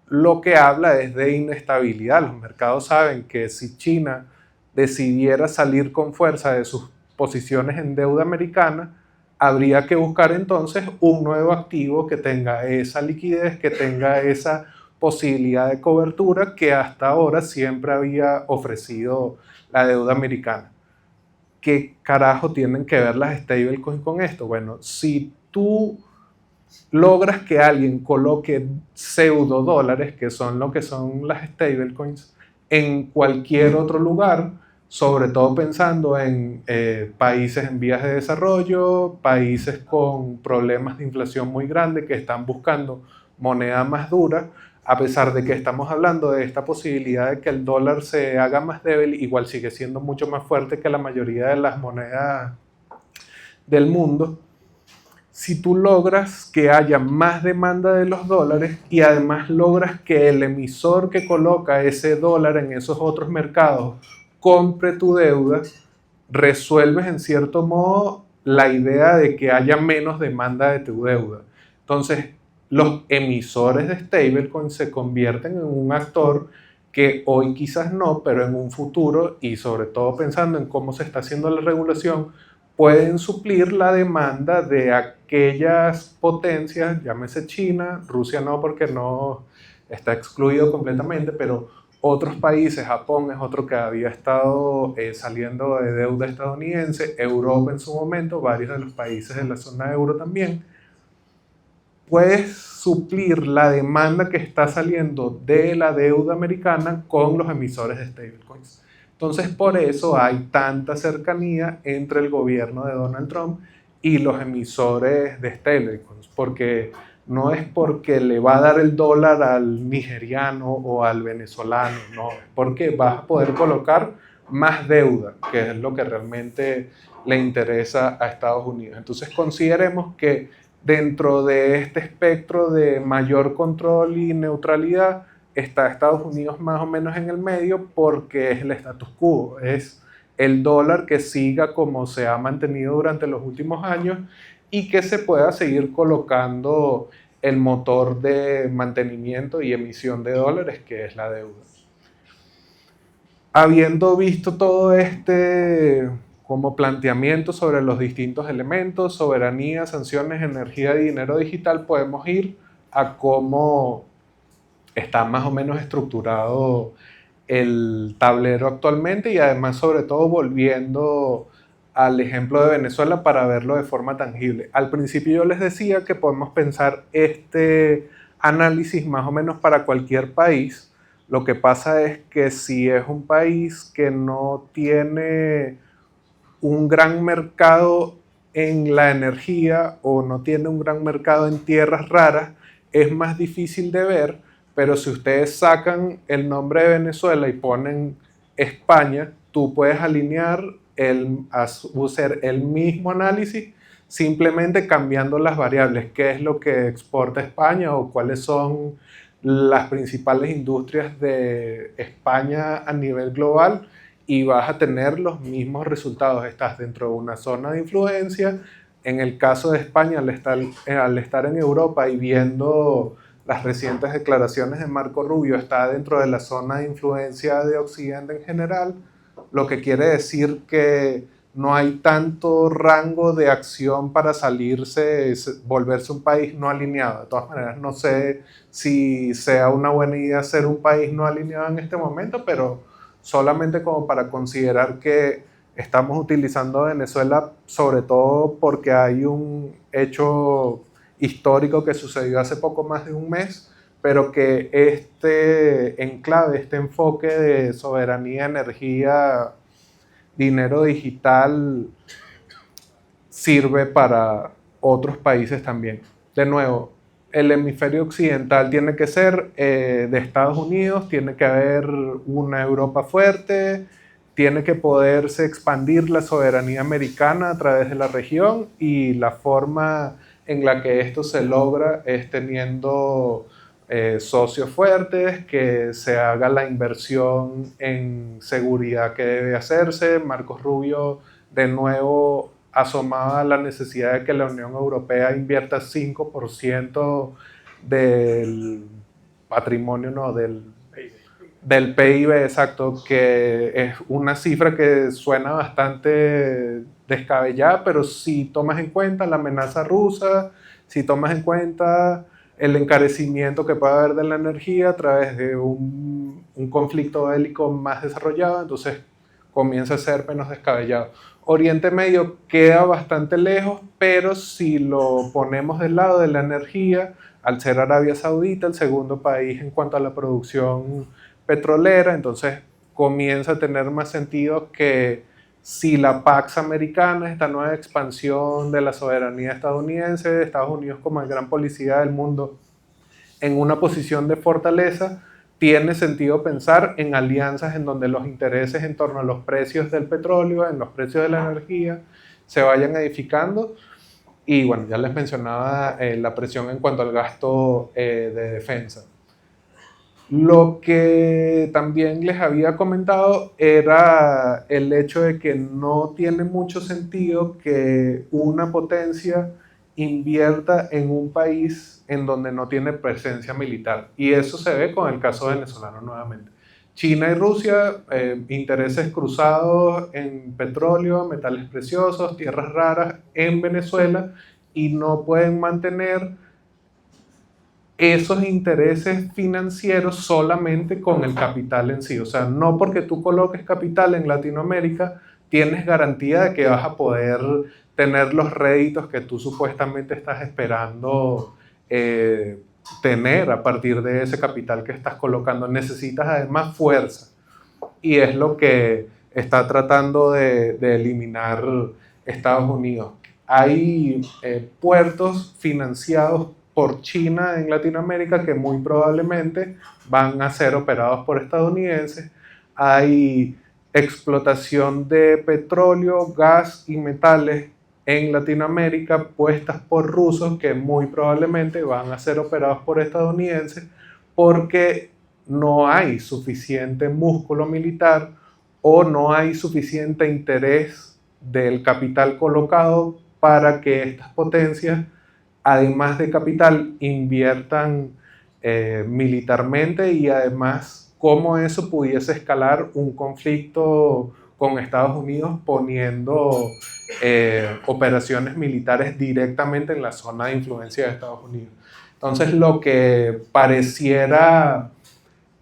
lo que habla es de inestabilidad. Los mercados saben que si China decidiera salir con fuerza de sus posiciones en deuda americana, habría que buscar entonces un nuevo activo que tenga esa liquidez, que tenga esa posibilidad de cobertura que hasta ahora siempre había ofrecido la deuda americana. ¿Qué carajo tienen que ver las stablecoins con esto? Bueno, si tú logras que alguien coloque pseudo dólares, que son lo que son las stablecoins, en cualquier otro lugar, sobre todo pensando en países en vías de desarrollo, países con problemas de inflación muy grandes que están buscando moneda más dura, a pesar de que estamos hablando de esta posibilidad de que el dólar se haga más débil, igual sigue siendo mucho más fuerte que la mayoría de las monedas del mundo. Si tú logras que haya más demanda de los dólares y además logras que el emisor que coloca ese dólar en esos otros mercados compre tu deuda, resuelves en cierto modo la idea de que haya menos demanda de tu deuda. Entonces, los emisores de stablecoin se convierten en un actor que hoy quizás no, pero en un futuro, y sobre todo pensando en cómo se está haciendo la regulación, pueden suplir la demanda de aquellas potencias, llámese China, Rusia no porque no está excluido completamente, pero otros países, Japón es otro que había estado saliendo de deuda estadounidense, Europa en su momento, varios de los países de la zona euro también. Puedes suplir la demanda que está saliendo de la deuda americana con los emisores de stablecoins. Entonces, por eso hay tanta cercanía entre el gobierno de Donald Trump y los emisores de stablecoins, porque no es porque le va a dar el dólar al nigeriano o al venezolano, no, es porque vas a poder colocar más deuda, que es lo que realmente le interesa a Estados Unidos. Entonces, consideremos que dentro de este espectro de mayor control y neutralidad, está Estados Unidos más o menos en el medio porque es el status quo, es el dólar que siga como se ha mantenido durante los últimos años y que se pueda seguir colocando el motor de mantenimiento y emisión de dólares, que es la deuda. Habiendo visto todo este como planteamiento sobre los distintos elementos, soberanía, sanciones, energía y dinero digital, podemos ir a cómo está más o menos estructurado el tablero actualmente y además sobre todo volviendo al ejemplo de Venezuela para verlo de forma tangible. Al principio yo les decía que podemos pensar este análisis más o menos para cualquier país. Lo que pasa es que si es un país que no tiene un gran mercado en la energía o no tiene un gran mercado en tierras raras, es más difícil de ver, pero si ustedes sacan el nombre de Venezuela y ponen España, tú puedes alinear hacer el mismo análisis simplemente cambiando las variables, qué es lo que exporta España o cuáles son las principales industrias de España a nivel global y vas a tener los mismos resultados. Estás dentro de una zona de influencia. En el caso de España, al estar en Europa y viendo las recientes declaraciones de Marco Rubio, está dentro de la zona de influencia de Occidente en general, lo que quiere decir que no hay tanto rango de acción para salirse, volverse un país no alineado. De todas maneras, no sé si sea una buena idea ser un país no alineado en este momento, pero solamente como para considerar que estamos utilizando Venezuela sobre todo porque hay un hecho histórico que sucedió hace poco más de un mes, pero que este enclave, este enfoque de soberanía, energía, dinero digital sirve para otros países también. De nuevo, el hemisferio occidental tiene que ser de Estados Unidos, tiene que haber una Europa fuerte, tiene que poderse expandir la soberanía americana a través de la región y la forma en la que esto se logra es teniendo socios fuertes, que se haga la inversión en seguridad que debe hacerse. Marcos Rubio de nuevo asomaba la necesidad de que la Unión Europea invierta 5% del patrimonio, no, del PIB, exacto, que es una cifra que suena bastante descabellada, pero si tomas en cuenta la amenaza rusa, si tomas en cuenta el encarecimiento que puede haber de la energía a través de un conflicto bélico más desarrollado, entonces comienza a ser menos descabellado. Oriente Medio queda bastante lejos, pero si lo ponemos del lado de la energía, al ser Arabia Saudita el segundo país en cuanto a la producción petrolera, entonces comienza a tener más sentido que si la Pax americana, esta nueva expansión de la soberanía estadounidense, Estados Unidos como el gran policía del mundo, en una posición de fortaleza, tiene sentido pensar en alianzas en donde los intereses en torno a los precios del petróleo, en los precios de la energía, se vayan edificando. Y bueno, ya les mencionaba la presión en cuanto al gasto de defensa. Lo que también les había comentado era el hecho de que no tiene mucho sentido que una potencia invierta en un país en donde no tiene presencia militar. Y eso se ve con el caso venezolano nuevamente. China y Rusia, intereses cruzados en petróleo, metales preciosos, tierras raras en Venezuela y no pueden mantener esos intereses financieros solamente con el capital en sí. O sea, no porque tú coloques capital en Latinoamérica tienes garantía de que vas a poder tener los réditos que tú supuestamente estás esperando tener a partir de ese capital que estás colocando. Necesitas además fuerza y es lo que está tratando de eliminar Estados Unidos. Hay puertos financiados por China en Latinoamérica que muy probablemente van a ser operados por estadounidenses. Hay explotación de petróleo, gas y metales en Latinoamérica puestas por rusos que muy probablemente van a ser operados por estadounidenses porque no hay suficiente músculo militar o no hay suficiente interés del capital colocado para que estas potencias, además de capital, inviertan militarmente, y además cómo eso pudiese escalar un conflicto con Estados Unidos poniendo operaciones militares directamente en la zona de influencia de Estados Unidos. Entonces, lo que pareciera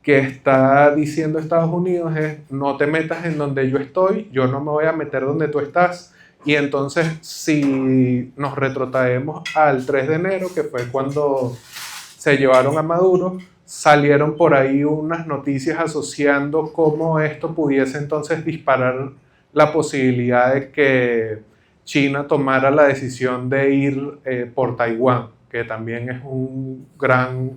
que está diciendo Estados Unidos es: no te metas en donde yo estoy, yo no me voy a meter donde tú estás. Y entonces, si nos retrotraemos al 3 de enero, que fue cuando se llevaron a Maduro, salieron por ahí unas noticias asociando cómo esto pudiese entonces disparar la posibilidad de que China tomara la decisión de ir por Taiwán, que también es un gran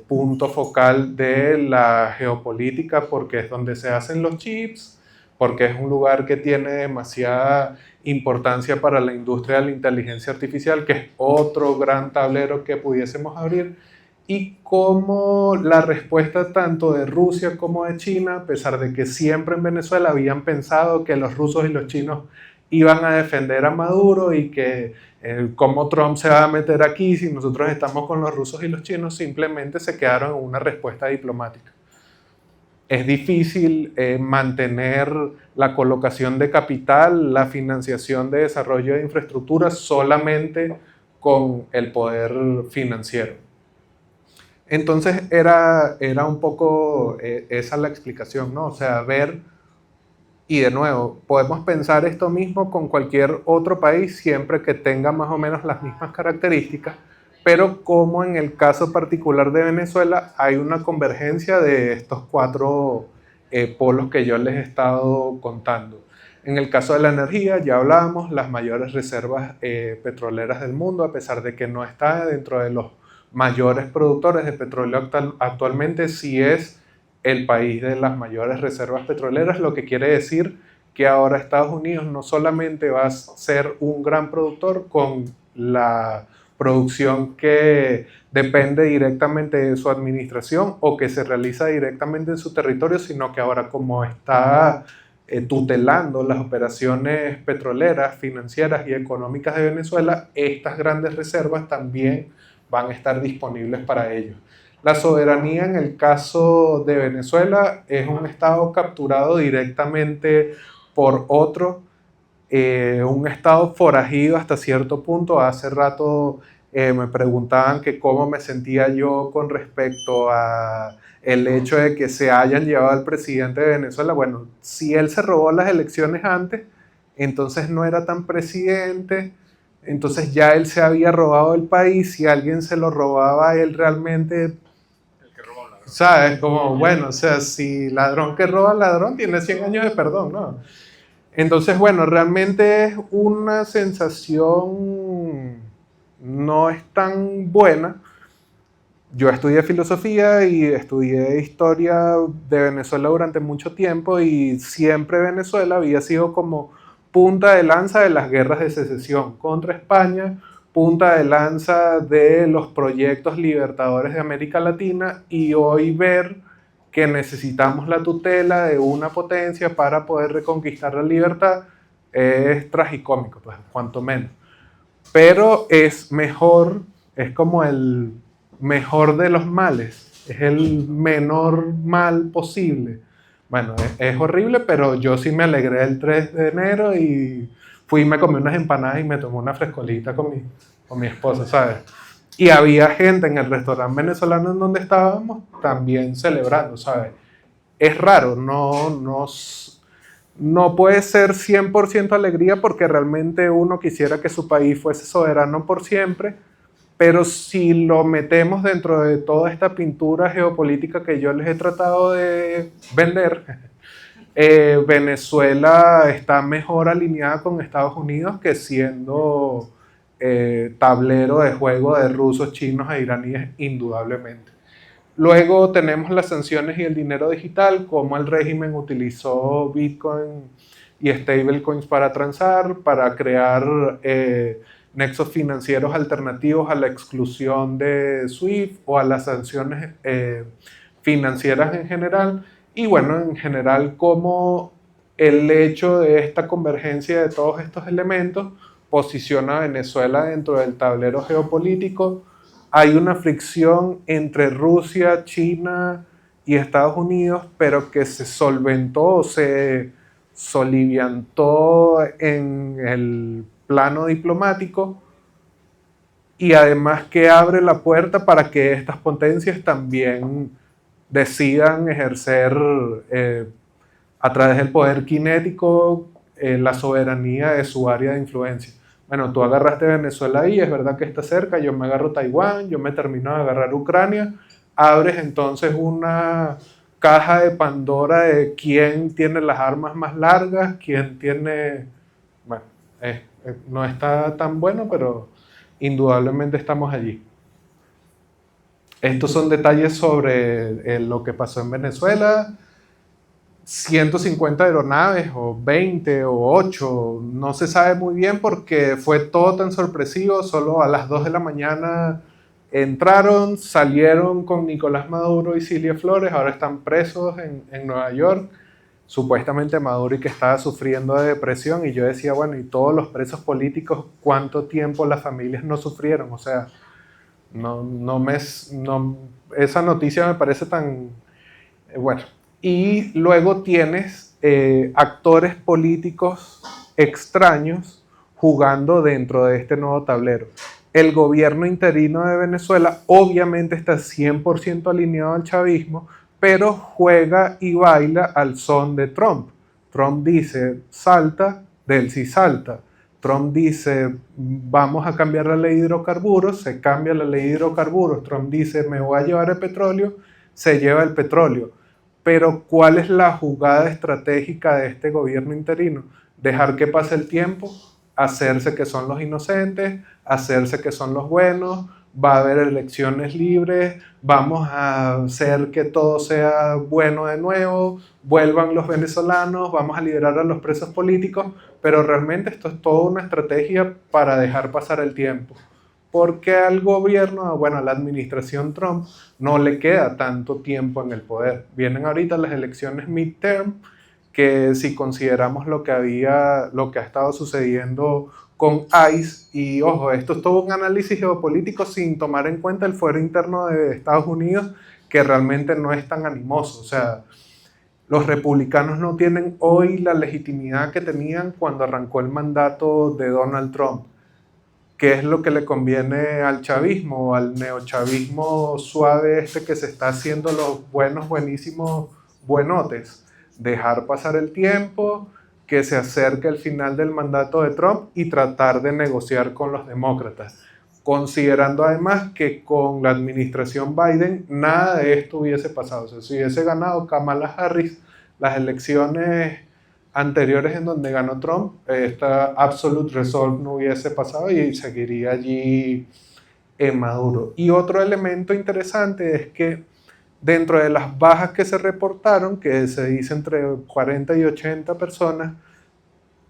punto focal de la geopolítica, porque es donde se hacen los chips, porque es un lugar que tiene demasiada importancia para la industria de la inteligencia artificial, que es otro gran tablero que pudiésemos abrir, y cómo la respuesta tanto de Rusia como de China, a pesar de que siempre en Venezuela habían pensado que los rusos y los chinos iban a defender a Maduro y que cómo Trump se va a meter aquí si nosotros estamos con los rusos y los chinos, simplemente se quedaron en una respuesta diplomática. Es difícil mantener la colocación de capital, la financiación de desarrollo de infraestructura solamente con el poder financiero. Entonces era un poco esa la explicación, ¿no? O sea, ver, y de nuevo, podemos pensar esto mismo con cualquier otro país siempre que tenga más o menos las mismas características, pero como en el caso particular de Venezuela hay una convergencia de estos cuatro polos que yo les he estado contando. En el caso de la energía, ya hablábamos, las mayores reservas petroleras del mundo, a pesar de que no está dentro de los mayores productores de petróleo actualmente, sí es el país de las mayores reservas petroleras, lo que quiere decir que ahora Estados Unidos no solamente va a ser un gran productor con la producción que depende directamente de su administración o que se realiza directamente en su territorio, sino que ahora, como está tutelando las operaciones petroleras, financieras y económicas de Venezuela, estas grandes reservas también van a estar disponibles para ellos. La soberanía en el caso de Venezuela es un estado capturado directamente por otro, un estado forajido hasta cierto punto. Hace rato me preguntaban que cómo me sentía yo con respecto a el hecho de que se hayan llevado al presidente de Venezuela. Bueno, si él se robó las elecciones antes, entonces no era tan presidente, entonces ya él se había robado el país. Si alguien se lo robaba a él realmente, ¿sabes? Como, bueno, o sea, si ladrón que roba ladrón tiene 100 años de perdón, ¿no? Entonces, bueno, realmente es una sensación no es tan buena. Yo estudié filosofía y estudié historia de Venezuela durante mucho tiempo, y siempre Venezuela había sido como punta de lanza de las guerras de secesión contra España, punta de lanza de los proyectos libertadores de América Latina, y hoy ver que necesitamos la tutela de una potencia para poder reconquistar la libertad es tragicómico, pues, cuanto menos. Pero es mejor, es como el mejor de los males, es el menor mal posible. Bueno, es horrible, pero yo sí me alegré el 3 de enero y fui y me comí unas empanadas y me tomé una frescolita con mi esposa, ¿sabes? Y había gente en el restaurante venezolano en donde estábamos también celebrando, ¿sabes? Es raro, no puede ser 100% alegría, porque realmente uno quisiera que su país fuese soberano por siempre, pero si lo metemos dentro de toda esta pintura geopolítica que yo les he tratado de vender, Venezuela está mejor alineada con Estados Unidos que siendo tablero de juego de rusos, chinos e iraníes, indudablemente. Luego tenemos las sanciones y el dinero digital, cómo el régimen utilizó Bitcoin y stablecoins para transar, para crear nexos financieros alternativos a la exclusión de SWIFT o a las sanciones financieras en general, y bueno, en general cómo el hecho de esta convergencia de todos estos elementos posiciona a Venezuela dentro del tablero geopolítico. Hay una fricción entre Rusia, China y Estados Unidos, pero que se solventó, se soliviantó en el plano diplomático, y además que abre la puerta para que estas potencias también decidan ejercer a través del poder cinético la soberanía de su área de influencia. Bueno, tú agarraste Venezuela ahí, es verdad que está cerca, yo me agarro Taiwán, yo me termino de agarrar Ucrania, abres entonces una caja de Pandora de quién tiene las armas más largas, quién tiene... Bueno, no está tan bueno, pero indudablemente estamos allí. Estos son detalles sobre lo que pasó en Venezuela. 150 aeronaves o 20 o 8, no se sabe muy bien porque fue todo tan sorpresivo, solo a las 2 de la mañana entraron, salieron con Nicolás Maduro y Cilia Flores, ahora están presos en Nueva York, supuestamente Maduro y que estaba sufriendo de depresión, y yo decía, bueno, y todos los presos políticos, ¿cuánto tiempo las familias no sufrieron? O sea, esa noticia me parece tan... bueno. Y luego tienes actores políticos extraños jugando dentro de este nuevo tablero. El gobierno interino de Venezuela obviamente está 100% alineado al chavismo, pero juega y baila al son de Trump. Trump dice, salta, del sí salta. Trump dice, vamos a cambiar la ley de hidrocarburos, se cambia la ley de hidrocarburos. Trump dice, me voy a llevar el petróleo, se lleva el petróleo. Pero ¿cuál es la jugada estratégica de este gobierno interino? Dejar que pase el tiempo, hacerse que son los inocentes, hacerse que son los buenos, va a haber elecciones libres, vamos a hacer que todo sea bueno de nuevo, vuelvan los venezolanos, vamos a liberar a los presos políticos, pero realmente esto es toda una estrategia para dejar pasar el tiempo. Porque al gobierno, bueno, a la administración Trump no le queda tanto tiempo en el poder. Vienen ahorita las elecciones midterm, que si consideramos lo que ha estado sucediendo con ICE, y ojo, esto es todo un análisis geopolítico sin tomar en cuenta el fuero interno de Estados Unidos, que realmente no es tan animoso. O sea, los republicanos no tienen hoy la legitimidad que tenían cuando arrancó el mandato de Donald Trump. ¿Qué es lo que le conviene al chavismo, al neochavismo suave que se está haciendo los buenos, buenísimos, buenotes? Dejar pasar el tiempo, que se acerque el final del mandato de Trump y tratar de negociar con los demócratas. Considerando además que con la administración Biden nada de esto hubiese pasado. O sea, si hubiese ganado Kamala Harris las elecciones anteriores en donde ganó Trump, esta Absolute Resolve no hubiese pasado y seguiría allí en Maduro. Y otro elemento interesante es que dentro de las bajas que se reportaron, que se dice entre 40 y 80 personas,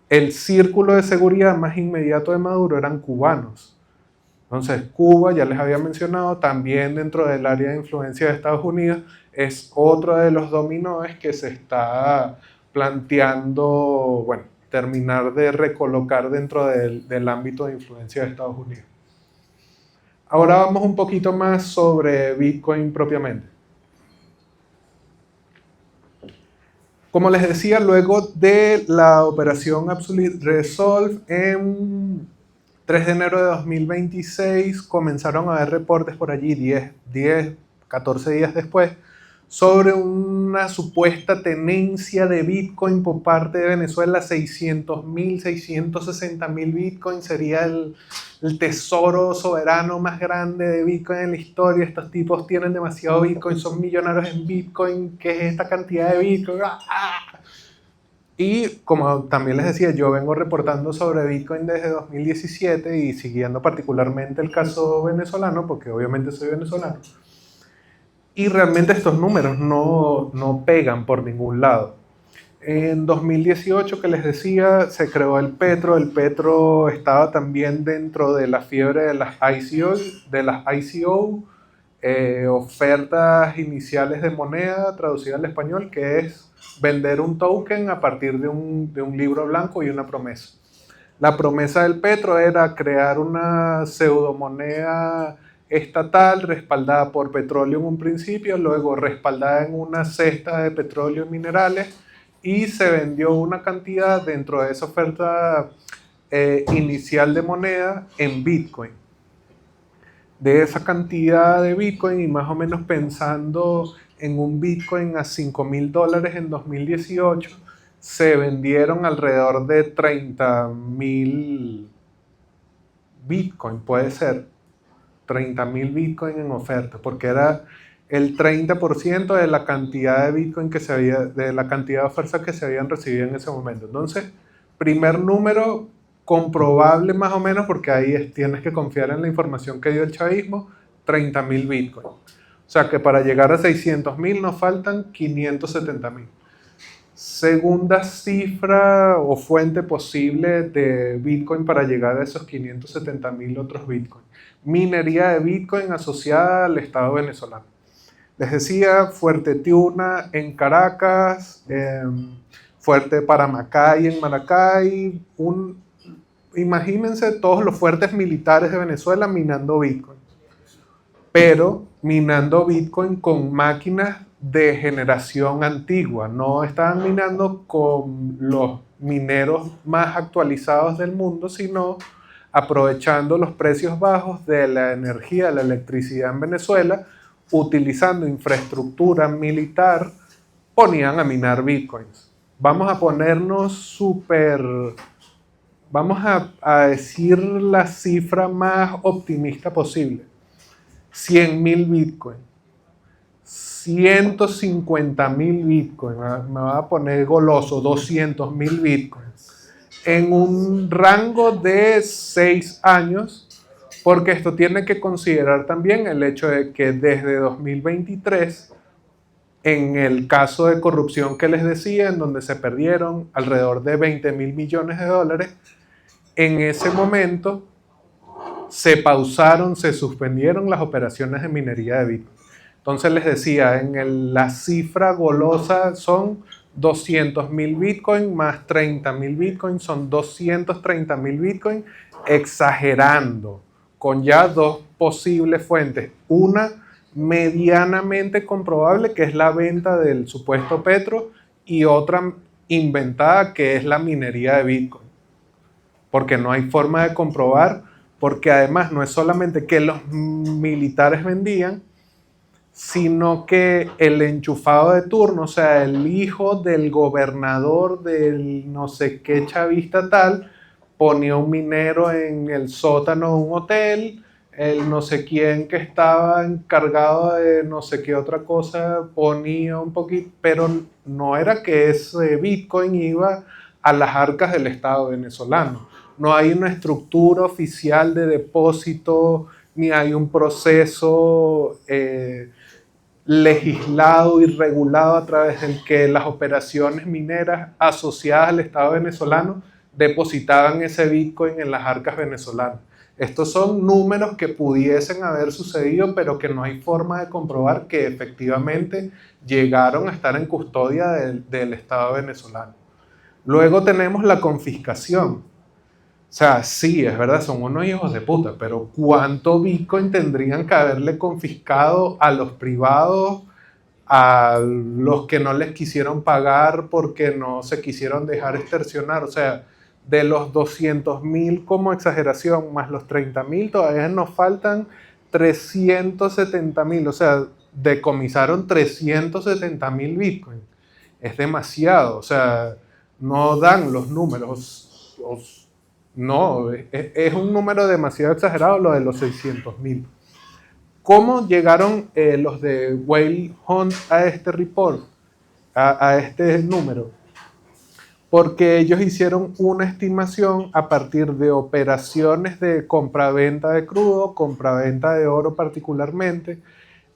el círculo de seguridad más inmediato de Maduro eran cubanos. Entonces, Cuba, ya les había mencionado, también dentro del área de influencia de Estados Unidos, es otro de los dominóes que se está planteando, bueno, terminar de recolocar dentro del ámbito de influencia de Estados Unidos. Ahora vamos un poquito más sobre Bitcoin propiamente. Como les decía, luego de la operación Absolute Resolve, en 3 de enero de 2026 comenzaron a haber reportes por allí, 14 días después, sobre una supuesta tenencia de Bitcoin por parte de Venezuela. 600.000, 660.000 Bitcoin sería el tesoro soberano más grande de Bitcoin en la historia. Estos tipos tienen demasiado Bitcoin, son millonarios en Bitcoin. ¿Qué es esta cantidad de Bitcoin? Y como también les decía, yo vengo reportando sobre Bitcoin desde 2017 y siguiendo particularmente el caso venezolano, porque obviamente soy venezolano. Y realmente estos números no pegan por ningún lado. En 2018, que les decía, se creó el Petro. El Petro estaba también dentro de la fiebre de las ICO, ofertas iniciales de moneda traducida al español, que es vender un token a partir de un libro blanco y una promesa. La promesa del Petro era crear una pseudomoneda estatal respaldada por petróleo en un principio, luego respaldada en una cesta de petróleo y minerales, y se vendió una cantidad dentro de esa oferta inicial de moneda en Bitcoin. De esa cantidad de Bitcoin, y más o menos pensando en un Bitcoin a $5,000 en 2018, se vendieron alrededor de 30,000 Bitcoin, puede ser 30,000 Bitcoin en oferta, porque era el 30% de la cantidad de Bitcoin que se había, de la cantidad de ofertas que se habían recibido en ese momento. Entonces, primer número comprobable más o menos, porque ahí tienes que confiar en la información que dio el chavismo, 30,000 Bitcoin. O sea que para llegar a 600,000 nos faltan 570,000. Segunda cifra o fuente posible de Bitcoin para llegar a esos 570,000 otros Bitcoin. Minería de Bitcoin asociada al Estado venezolano. Les decía, Fuerte Tiuna en Caracas, Fuerte Paramacay en Maracay. Imagínense todos los fuertes militares de Venezuela minando Bitcoin. Pero minando Bitcoin con máquinas de generación antigua. No estaban minando con los mineros más actualizados del mundo, sino aprovechando los precios bajos de la energía, de la electricidad en Venezuela, utilizando infraestructura militar, ponían a minar bitcoins. Vamos a ponernos vamos a decir la cifra más optimista posible. 100,000 bitcoin, 150,000 bitcoin, me voy a poner goloso, 200,000 bitcoins, en un rango de 6 años, porque esto tiene que considerar también el hecho de que desde 2023, en el caso de corrupción que les decía, en donde se perdieron alrededor de 20,000 millones de dólares, en ese momento se pausaron, se suspendieron las operaciones de minería de Bitcoin. Entonces les decía, la cifra golosa son 200,000 Bitcoin más 30,000 Bitcoin, son 230,000 Bitcoin, exagerando, con ya dos posibles fuentes. Una medianamente comprobable, que es la venta del supuesto Petro, y otra inventada, que es la minería de Bitcoin. Porque no hay forma de comprobar, porque además no es solamente que los militares vendían, sino que el enchufado de turno, o sea, el hijo del gobernador del no sé qué chavista tal, ponía un minero en el sótano de un hotel, el no sé quién que estaba encargado de no sé qué otra cosa ponía un poquito, pero no era que ese Bitcoin iba a las arcas del Estado venezolano. No hay una estructura oficial de depósito, ni hay un proceso legislado y regulado a través del que las operaciones mineras asociadas al Estado venezolano depositaban ese Bitcoin en las arcas venezolanas. Estos son números que pudiesen haber sucedido, pero que no hay forma de comprobar que efectivamente llegaron a estar en custodia del Estado venezolano. Luego tenemos la confiscación. O sea, sí, es verdad, son unos hijos de puta, pero ¿cuánto Bitcoin tendrían que haberle confiscado a los privados, a los que no les quisieron pagar porque no se quisieron dejar extorsionar? O sea, de los 200,000 como exageración, más los 30,000, todavía nos faltan 370,000. O sea, decomisaron 370,000 Bitcoin. Es demasiado, o sea, no dan los números. No, es un número demasiado exagerado lo de los 600,000. ¿Cómo llegaron los de Whale Hunt a este report, a este número? Porque ellos hicieron una estimación a partir de operaciones de compraventa de crudo, compraventa de oro particularmente,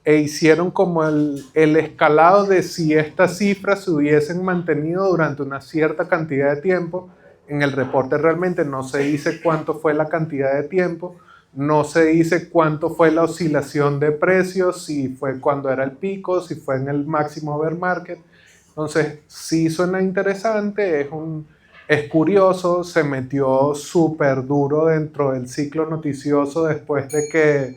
e hicieron como el escalado de si estas cifras se hubiesen mantenido durante una cierta cantidad de tiempo. En el reporte realmente no se dice cuánto fue la cantidad de tiempo, No se dice cuánto fue la oscilación de precios, si fue cuando era el pico, si fue en el máximo bear market. Entonces, sí suena interesante, es curioso, se metió súper duro dentro del ciclo noticioso después de que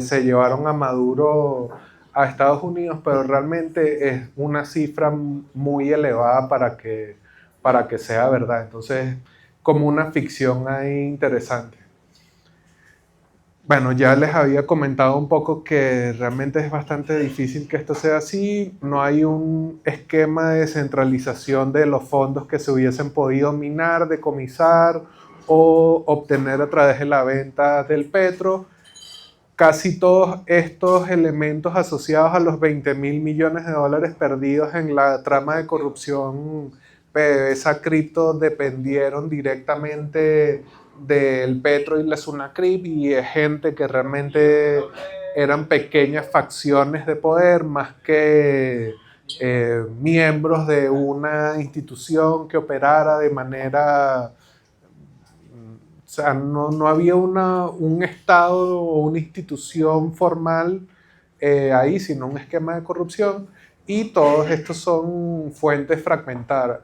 se llevaron a Maduro a Estados Unidos, pero realmente es una cifra muy elevada para que sea verdad. Entonces, como una ficción ahí interesante. Bueno, ya les había comentado un poco que realmente es bastante difícil que esto sea así. No hay un esquema de centralización de los fondos que se hubiesen podido minar, decomisar o obtener a través de la venta del petro. Casi todos estos elementos asociados a los 20.000 millones de dólares perdidos en la trama de corrupción PDVSA Cripto dependieron directamente del Petro y la Sunacrip, y es gente que realmente eran pequeñas facciones de poder más que miembros de una institución que operara de manera... O sea, no había un Estado o una institución formal ahí, sino un esquema de corrupción. Y todos estos son fuentes fragmentadas.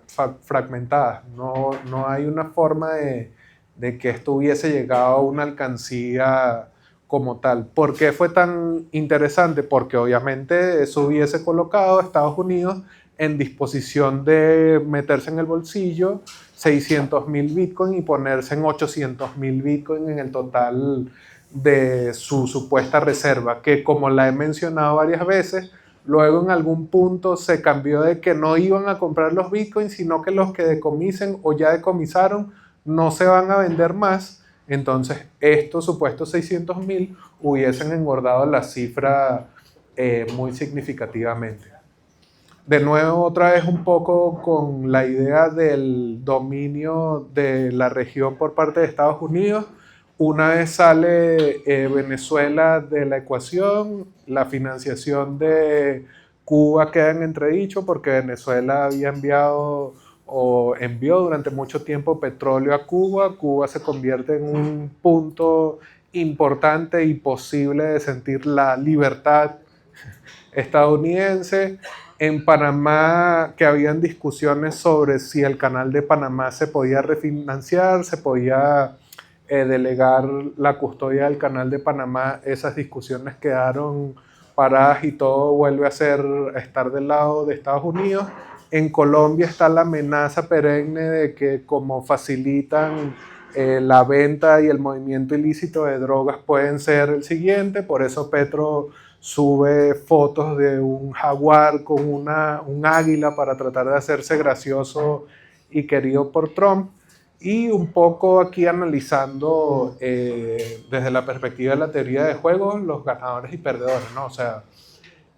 No hay una forma de que esto hubiese llegado a una alcancía como tal. ¿Por qué fue tan interesante? Porque obviamente eso hubiese colocado a Estados Unidos en disposición de meterse en el bolsillo 600.000 Bitcoin y ponerse en 800.000 Bitcoin en el total de su supuesta reserva, que como la he mencionado varias veces, luego en algún punto se cambió de que no iban a comprar los Bitcoins, sino que los que decomisen o ya decomisaron no se van a vender más. Entonces estos supuestos 600.000 hubiesen engordado la cifra muy significativamente. De nuevo, otra vez un poco con la idea del dominio de la región por parte de Estados Unidos. Una vez sale Venezuela de la ecuación, la financiación de Cuba queda en entredicho porque Venezuela había enviado o envió durante mucho tiempo petróleo a Cuba. Cuba se convierte en un punto importante y posible de sentir la libertad estadounidense. En Panamá, que habían discusiones sobre si el canal de Panamá se podía refinanciar, se podía delegar la custodia del canal de Panamá. Esas discusiones quedaron paradas y todo vuelve a estar del lado de Estados Unidos. En Colombia está la amenaza perenne de que como facilitan la venta y el movimiento ilícito de drogas pueden ser el siguiente. Por eso Petro sube fotos de un jaguar con un águila para tratar de hacerse gracioso y querido por Trump. Y un poco aquí analizando desde la perspectiva de la teoría de juegos, los ganadores y perdedores, ¿no? O sea,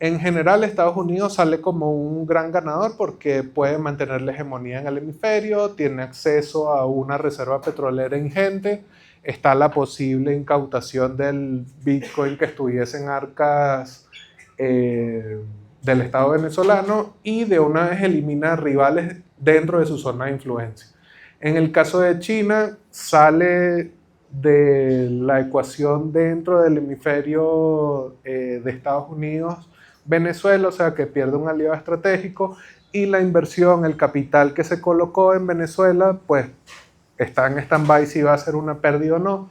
en general Estados Unidos sale como un gran ganador porque puede mantener la hegemonía en el hemisferio, tiene acceso a una reserva petrolera ingente, está la posible incautación del Bitcoin que estuviese en arcas del Estado venezolano, y de una vez elimina rivales dentro de su zona de influencia. En el caso de China, sale de la ecuación dentro del hemisferio de Estados Unidos Venezuela, o sea que pierde un aliado estratégico, y la inversión, el capital que se colocó en Venezuela, pues está en stand-by si va a ser una pérdida o no.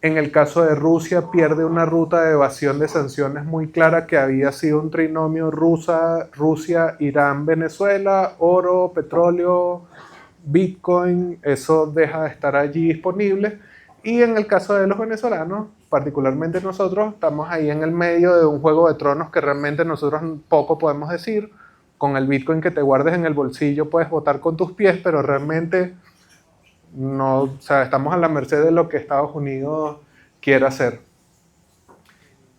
En el caso de Rusia, pierde una ruta de evasión de sanciones muy clara que había sido un trinomio Rusia, Irán, Venezuela, oro, petróleo, Bitcoin. Eso deja de estar allí disponible. Y en el caso de los venezolanos, particularmente nosotros, estamos ahí en el medio de un juego de tronos que realmente nosotros poco podemos decir. Con el Bitcoin que te guardes en el bolsillo puedes votar con tus pies, pero realmente no, o sea, estamos a la merced de lo que Estados Unidos quiera hacer.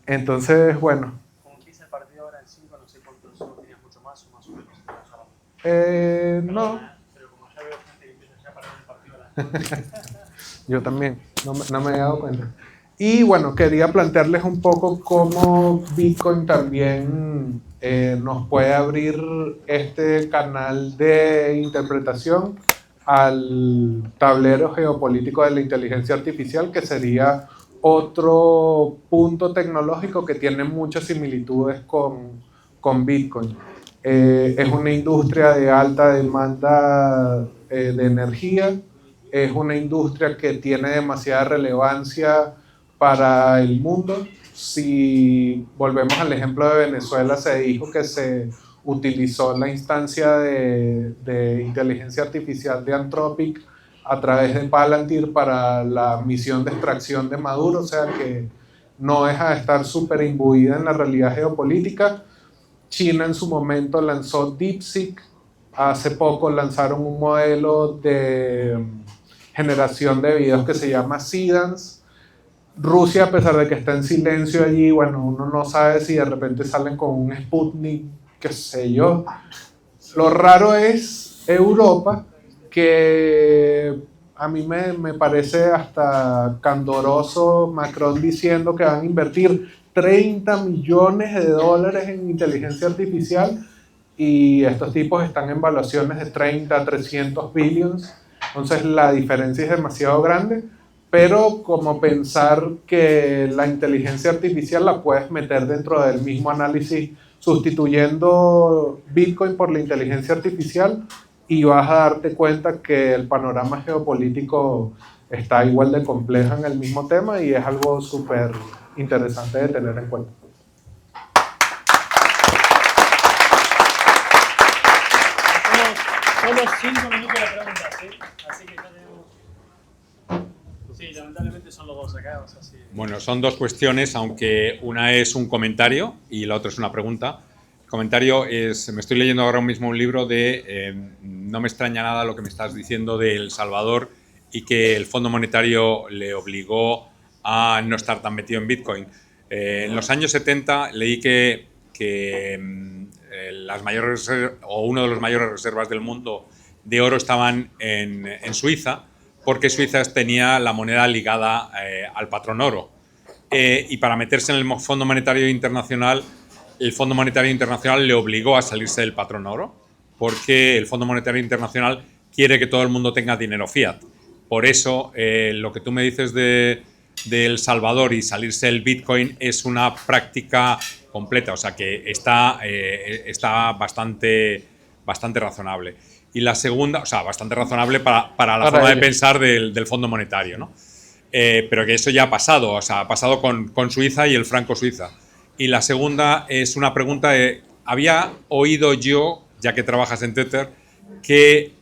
Entonces, bueno. Como empieza el partido ahora en 5, no sé cuántos son, tenías mucho más o menos. No. Pero como ya veo gente que empieza ya a parar el partido a las... Yo también, no me he dado cuenta. Y bueno, quería plantearles un poco cómo Bitcoin también nos puede abrir este canal de interpretación al tablero geopolítico de la inteligencia artificial, que sería otro punto tecnológico que tiene muchas similitudes con Bitcoin. Es una industria de alta demanda de energía, es una industria que tiene demasiada relevancia para el mundo. Si volvemos al ejemplo de Venezuela, se dijo que se utilizó la instancia de inteligencia artificial de Anthropic a través de Palantir para la misión de extracción de Maduro, o sea que no deja de estar súper imbuida en la realidad geopolítica. China en su momento lanzó DeepSeek, hace poco lanzaron un modelo de generación de videos que se llama Seedance. Rusia, a pesar de que está en silencio allí, bueno, uno no sabe si de repente salen con un Sputnik, qué sé yo. Lo raro es Europa, que a mí me parece hasta candoroso Macron diciendo que van a invertir 30 millones de dólares en inteligencia artificial y estos tipos están en valuaciones de 30, 300 billions. Entonces la diferencia es demasiado grande, pero como pensar que la inteligencia artificial la puedes meter dentro del mismo análisis sustituyendo Bitcoin por la inteligencia artificial y vas a darte cuenta que el panorama geopolítico está igual de complejo en el mismo tema y es algo súper interesante de tener en cuenta. Solo 5 minutos de preguntas, ¿sí? Así que ya tenemos... Sí, lamentablemente son los dos sacados, así. Bueno, son dos cuestiones, aunque una es un comentario y la otra es una pregunta. El comentario es, me estoy leyendo ahora mismo un libro de, no me extraña nada lo que me estás diciendo de El Salvador y que el Fondo Monetario le obligó a no estar tan metido en Bitcoin. En los años 70 leí que las mayores o una de las mayores reservas del mundo de oro estaban en Suiza, porque Suiza tenía la moneda ligada al patrón oro. Y para meterse en el Fondo Monetario Internacional, el Fondo Monetario Internacional le obligó a salirse del patrón oro, porque el Fondo Monetario Internacional quiere que todo el mundo tenga dinero fiat. Por eso, lo que tú me dices de El Salvador y salirse del Bitcoin es una práctica completa, o sea que está bastante razonable. Y la segunda, o sea, bastante razonable para la forma de pensar del Fondo Monetario, ¿no? Pero que eso ya ha pasado, o sea, ha pasado con Suiza y el franco suiza. Y la segunda es una pregunta había oído yo, ya que trabajas en Tether, que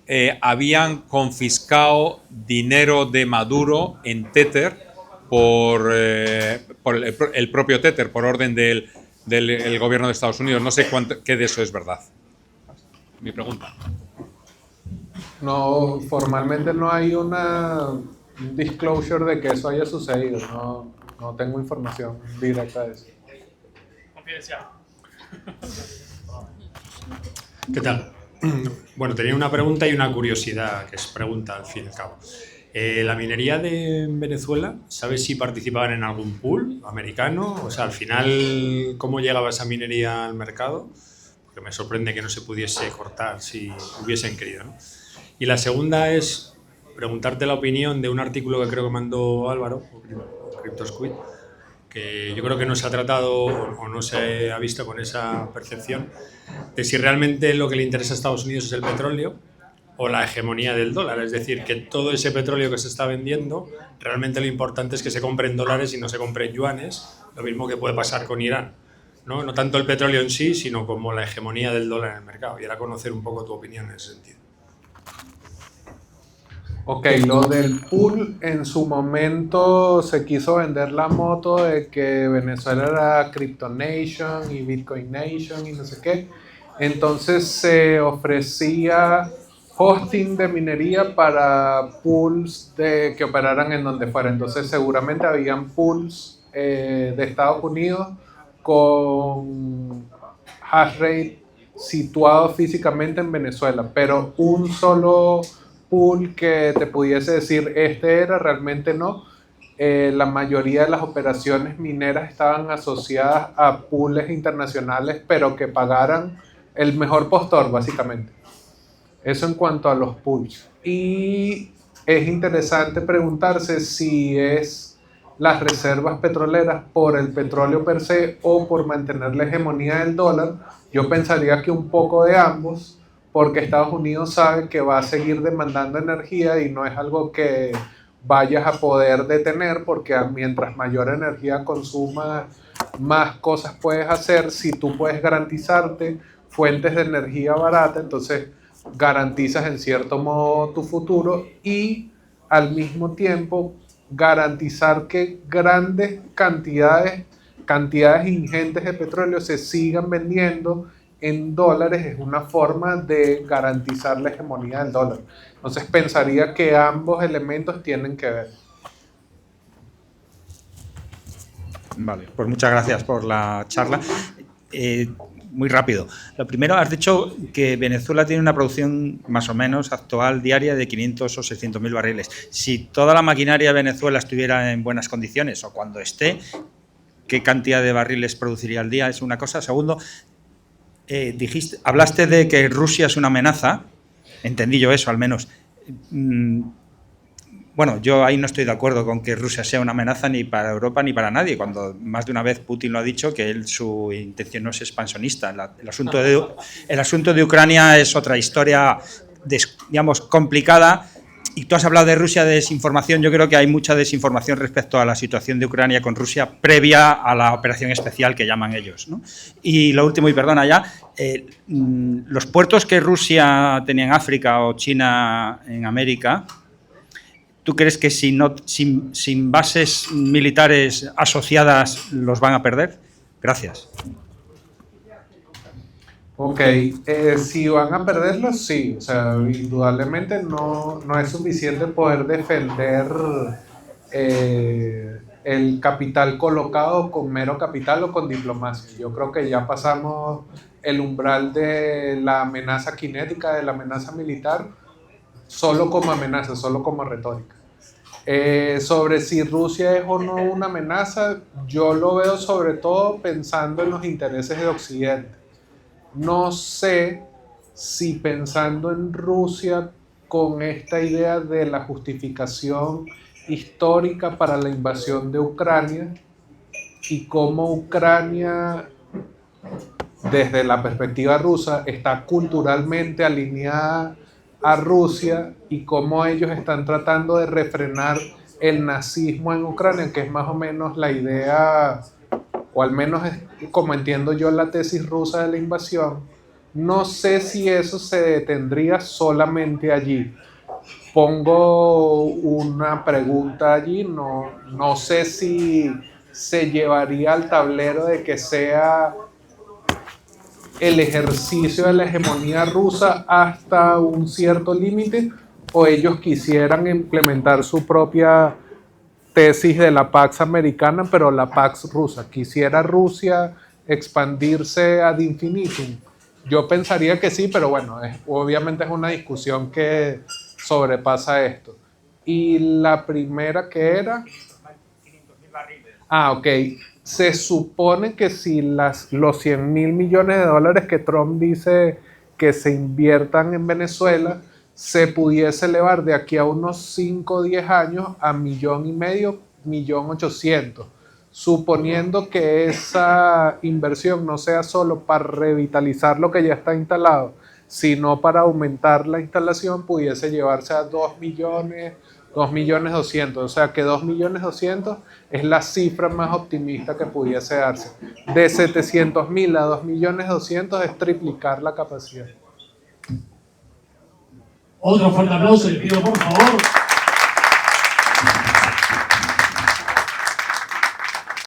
habían confiscado dinero de Maduro en Tether por el propio Tether, por orden del gobierno de Estados Unidos. No sé qué de eso es verdad. Mi pregunta. No, formalmente no hay un disclosure de que eso haya sucedido. No tengo información directa de eso. Confidencial. ¿Qué tal? Bueno, tenía una pregunta y una curiosidad, que es pregunta al fin y al cabo. La minería de Venezuela, ¿sabes si participaban en algún pool americano? O sea, al final, ¿cómo llegaba esa minería al mercado? Porque me sorprende que no se pudiese cortar si hubiesen querido, ¿no? Y la segunda es preguntarte la opinión de un artículo que creo que mandó Álvaro, o CryptoSquid, que yo creo que no se ha tratado o no se ha visto con esa percepción de si realmente lo que le interesa a Estados Unidos es el petróleo o la hegemonía del dólar. Es decir, que todo ese petróleo que se está vendiendo, realmente lo importante es que se compre en dólares y no se compre en yuanes, lo mismo que puede pasar con Irán. No tanto el petróleo en sí, sino como la hegemonía del dólar en el mercado. Y era conocer un poco tu opinión en ese sentido. Ok, lo del pool, en su momento se quiso vender la moto de que Venezuela era Crypto Nation y Bitcoin Nation y no sé qué. Entonces se ofrecía hosting de minería para pools que operaran en donde fuera. Entonces seguramente habían pools de Estados Unidos con hash rate situado físicamente en Venezuela, pero un solo pool que te pudiese decir este era, realmente no. La mayoría de las operaciones mineras estaban asociadas a pools internacionales, pero que pagaran el mejor postor, básicamente. Eso en cuanto a los pools. Y es interesante preguntarse si es las reservas petroleras por el petróleo per se o por mantener la hegemonía del dólar. Yo pensaría que un poco de ambos, porque Estados Unidos sabe que va a seguir demandando energía y no es algo que vayas a poder detener, porque mientras mayor energía consumas, más cosas puedes hacer. Si tú puedes garantizarte fuentes de energía barata, entonces garantizas en cierto modo tu futuro y al mismo tiempo garantizar que grandes cantidades ingentes de petróleo se sigan vendiendo en dólares es una forma de garantizar la hegemonía del dólar. Entonces pensaría que ambos elementos tienen que ver. Vale, pues muchas gracias por la charla. Muy rápido. Lo primero, has dicho que Venezuela tiene una producción más o menos actual diaria de 500 o 600.000 barriles. Si toda la maquinaria de Venezuela estuviera en buenas condiciones o cuando esté, ¿qué cantidad de barriles produciría al día? Es una cosa. Segundo, hablaste de que Rusia es una amenaza. Entendí yo eso, al menos. Bueno, yo ahí no estoy de acuerdo con que Rusia sea una amenaza ni para Europa ni para nadie, cuando más de una vez Putin lo ha dicho, que su intención no es expansionista. El asunto de Ucrania es otra historia, digamos, complicada. Y tú has hablado de Rusia, de desinformación. Yo creo que hay mucha desinformación respecto a la situación de Ucrania con Rusia previa a la operación especial que llaman ellos, ¿no? Y lo último, y perdona ya, los puertos que Rusia tenía en África o China en América, ¿tú crees que sin bases militares asociadas los van a perder? Gracias. Ok, si van a perderlos, sí. O sea, indudablemente no es suficiente poder defender el capital colocado con mero capital o con diplomacia. Yo creo que ya pasamos el umbral de la amenaza cinética, de la amenaza militar, solo como amenaza, solo como retórica. Sobre si Rusia es o no una amenaza, yo lo veo sobre todo pensando en los intereses de Occidente. No sé si pensando en Rusia con esta idea de la justificación histórica para la invasión de Ucrania y cómo Ucrania, desde la perspectiva rusa, está culturalmente alineada a Rusia y cómo ellos están tratando de refrenar el nazismo en Ucrania, que es más o menos la idea, o al menos es como entiendo yo la tesis rusa de la invasión. No sé si eso se detendría solamente allí. Pongo una pregunta allí, no sé si se llevaría al tablero de que sea el ejercicio de la hegemonía rusa hasta un cierto límite, o ellos quisieran implementar su propia tesis de la Pax americana, pero la Pax rusa. ¿Quisiera Rusia expandirse ad infinitum? Yo pensaría que sí, pero bueno, obviamente es una discusión que sobrepasa esto. Y la primera que era... 500.000 barriles. Ah, ok. Se supone que si los 100.000 millones de dólares que Trump dice que se inviertan en Venezuela, se pudiese elevar de aquí a unos 5 o 10 años a 1,5 millones, 1.800.000. Suponiendo que esa inversión no sea solo para revitalizar lo que ya está instalado, sino para aumentar la instalación, pudiese llevarse a 2.200.000. O sea que 2.200.000 es la cifra más optimista que pudiese darse. De 700.000 a 2.200.000 es triplicar la capacidad. Otro fuerte aplauso, le pido por favor.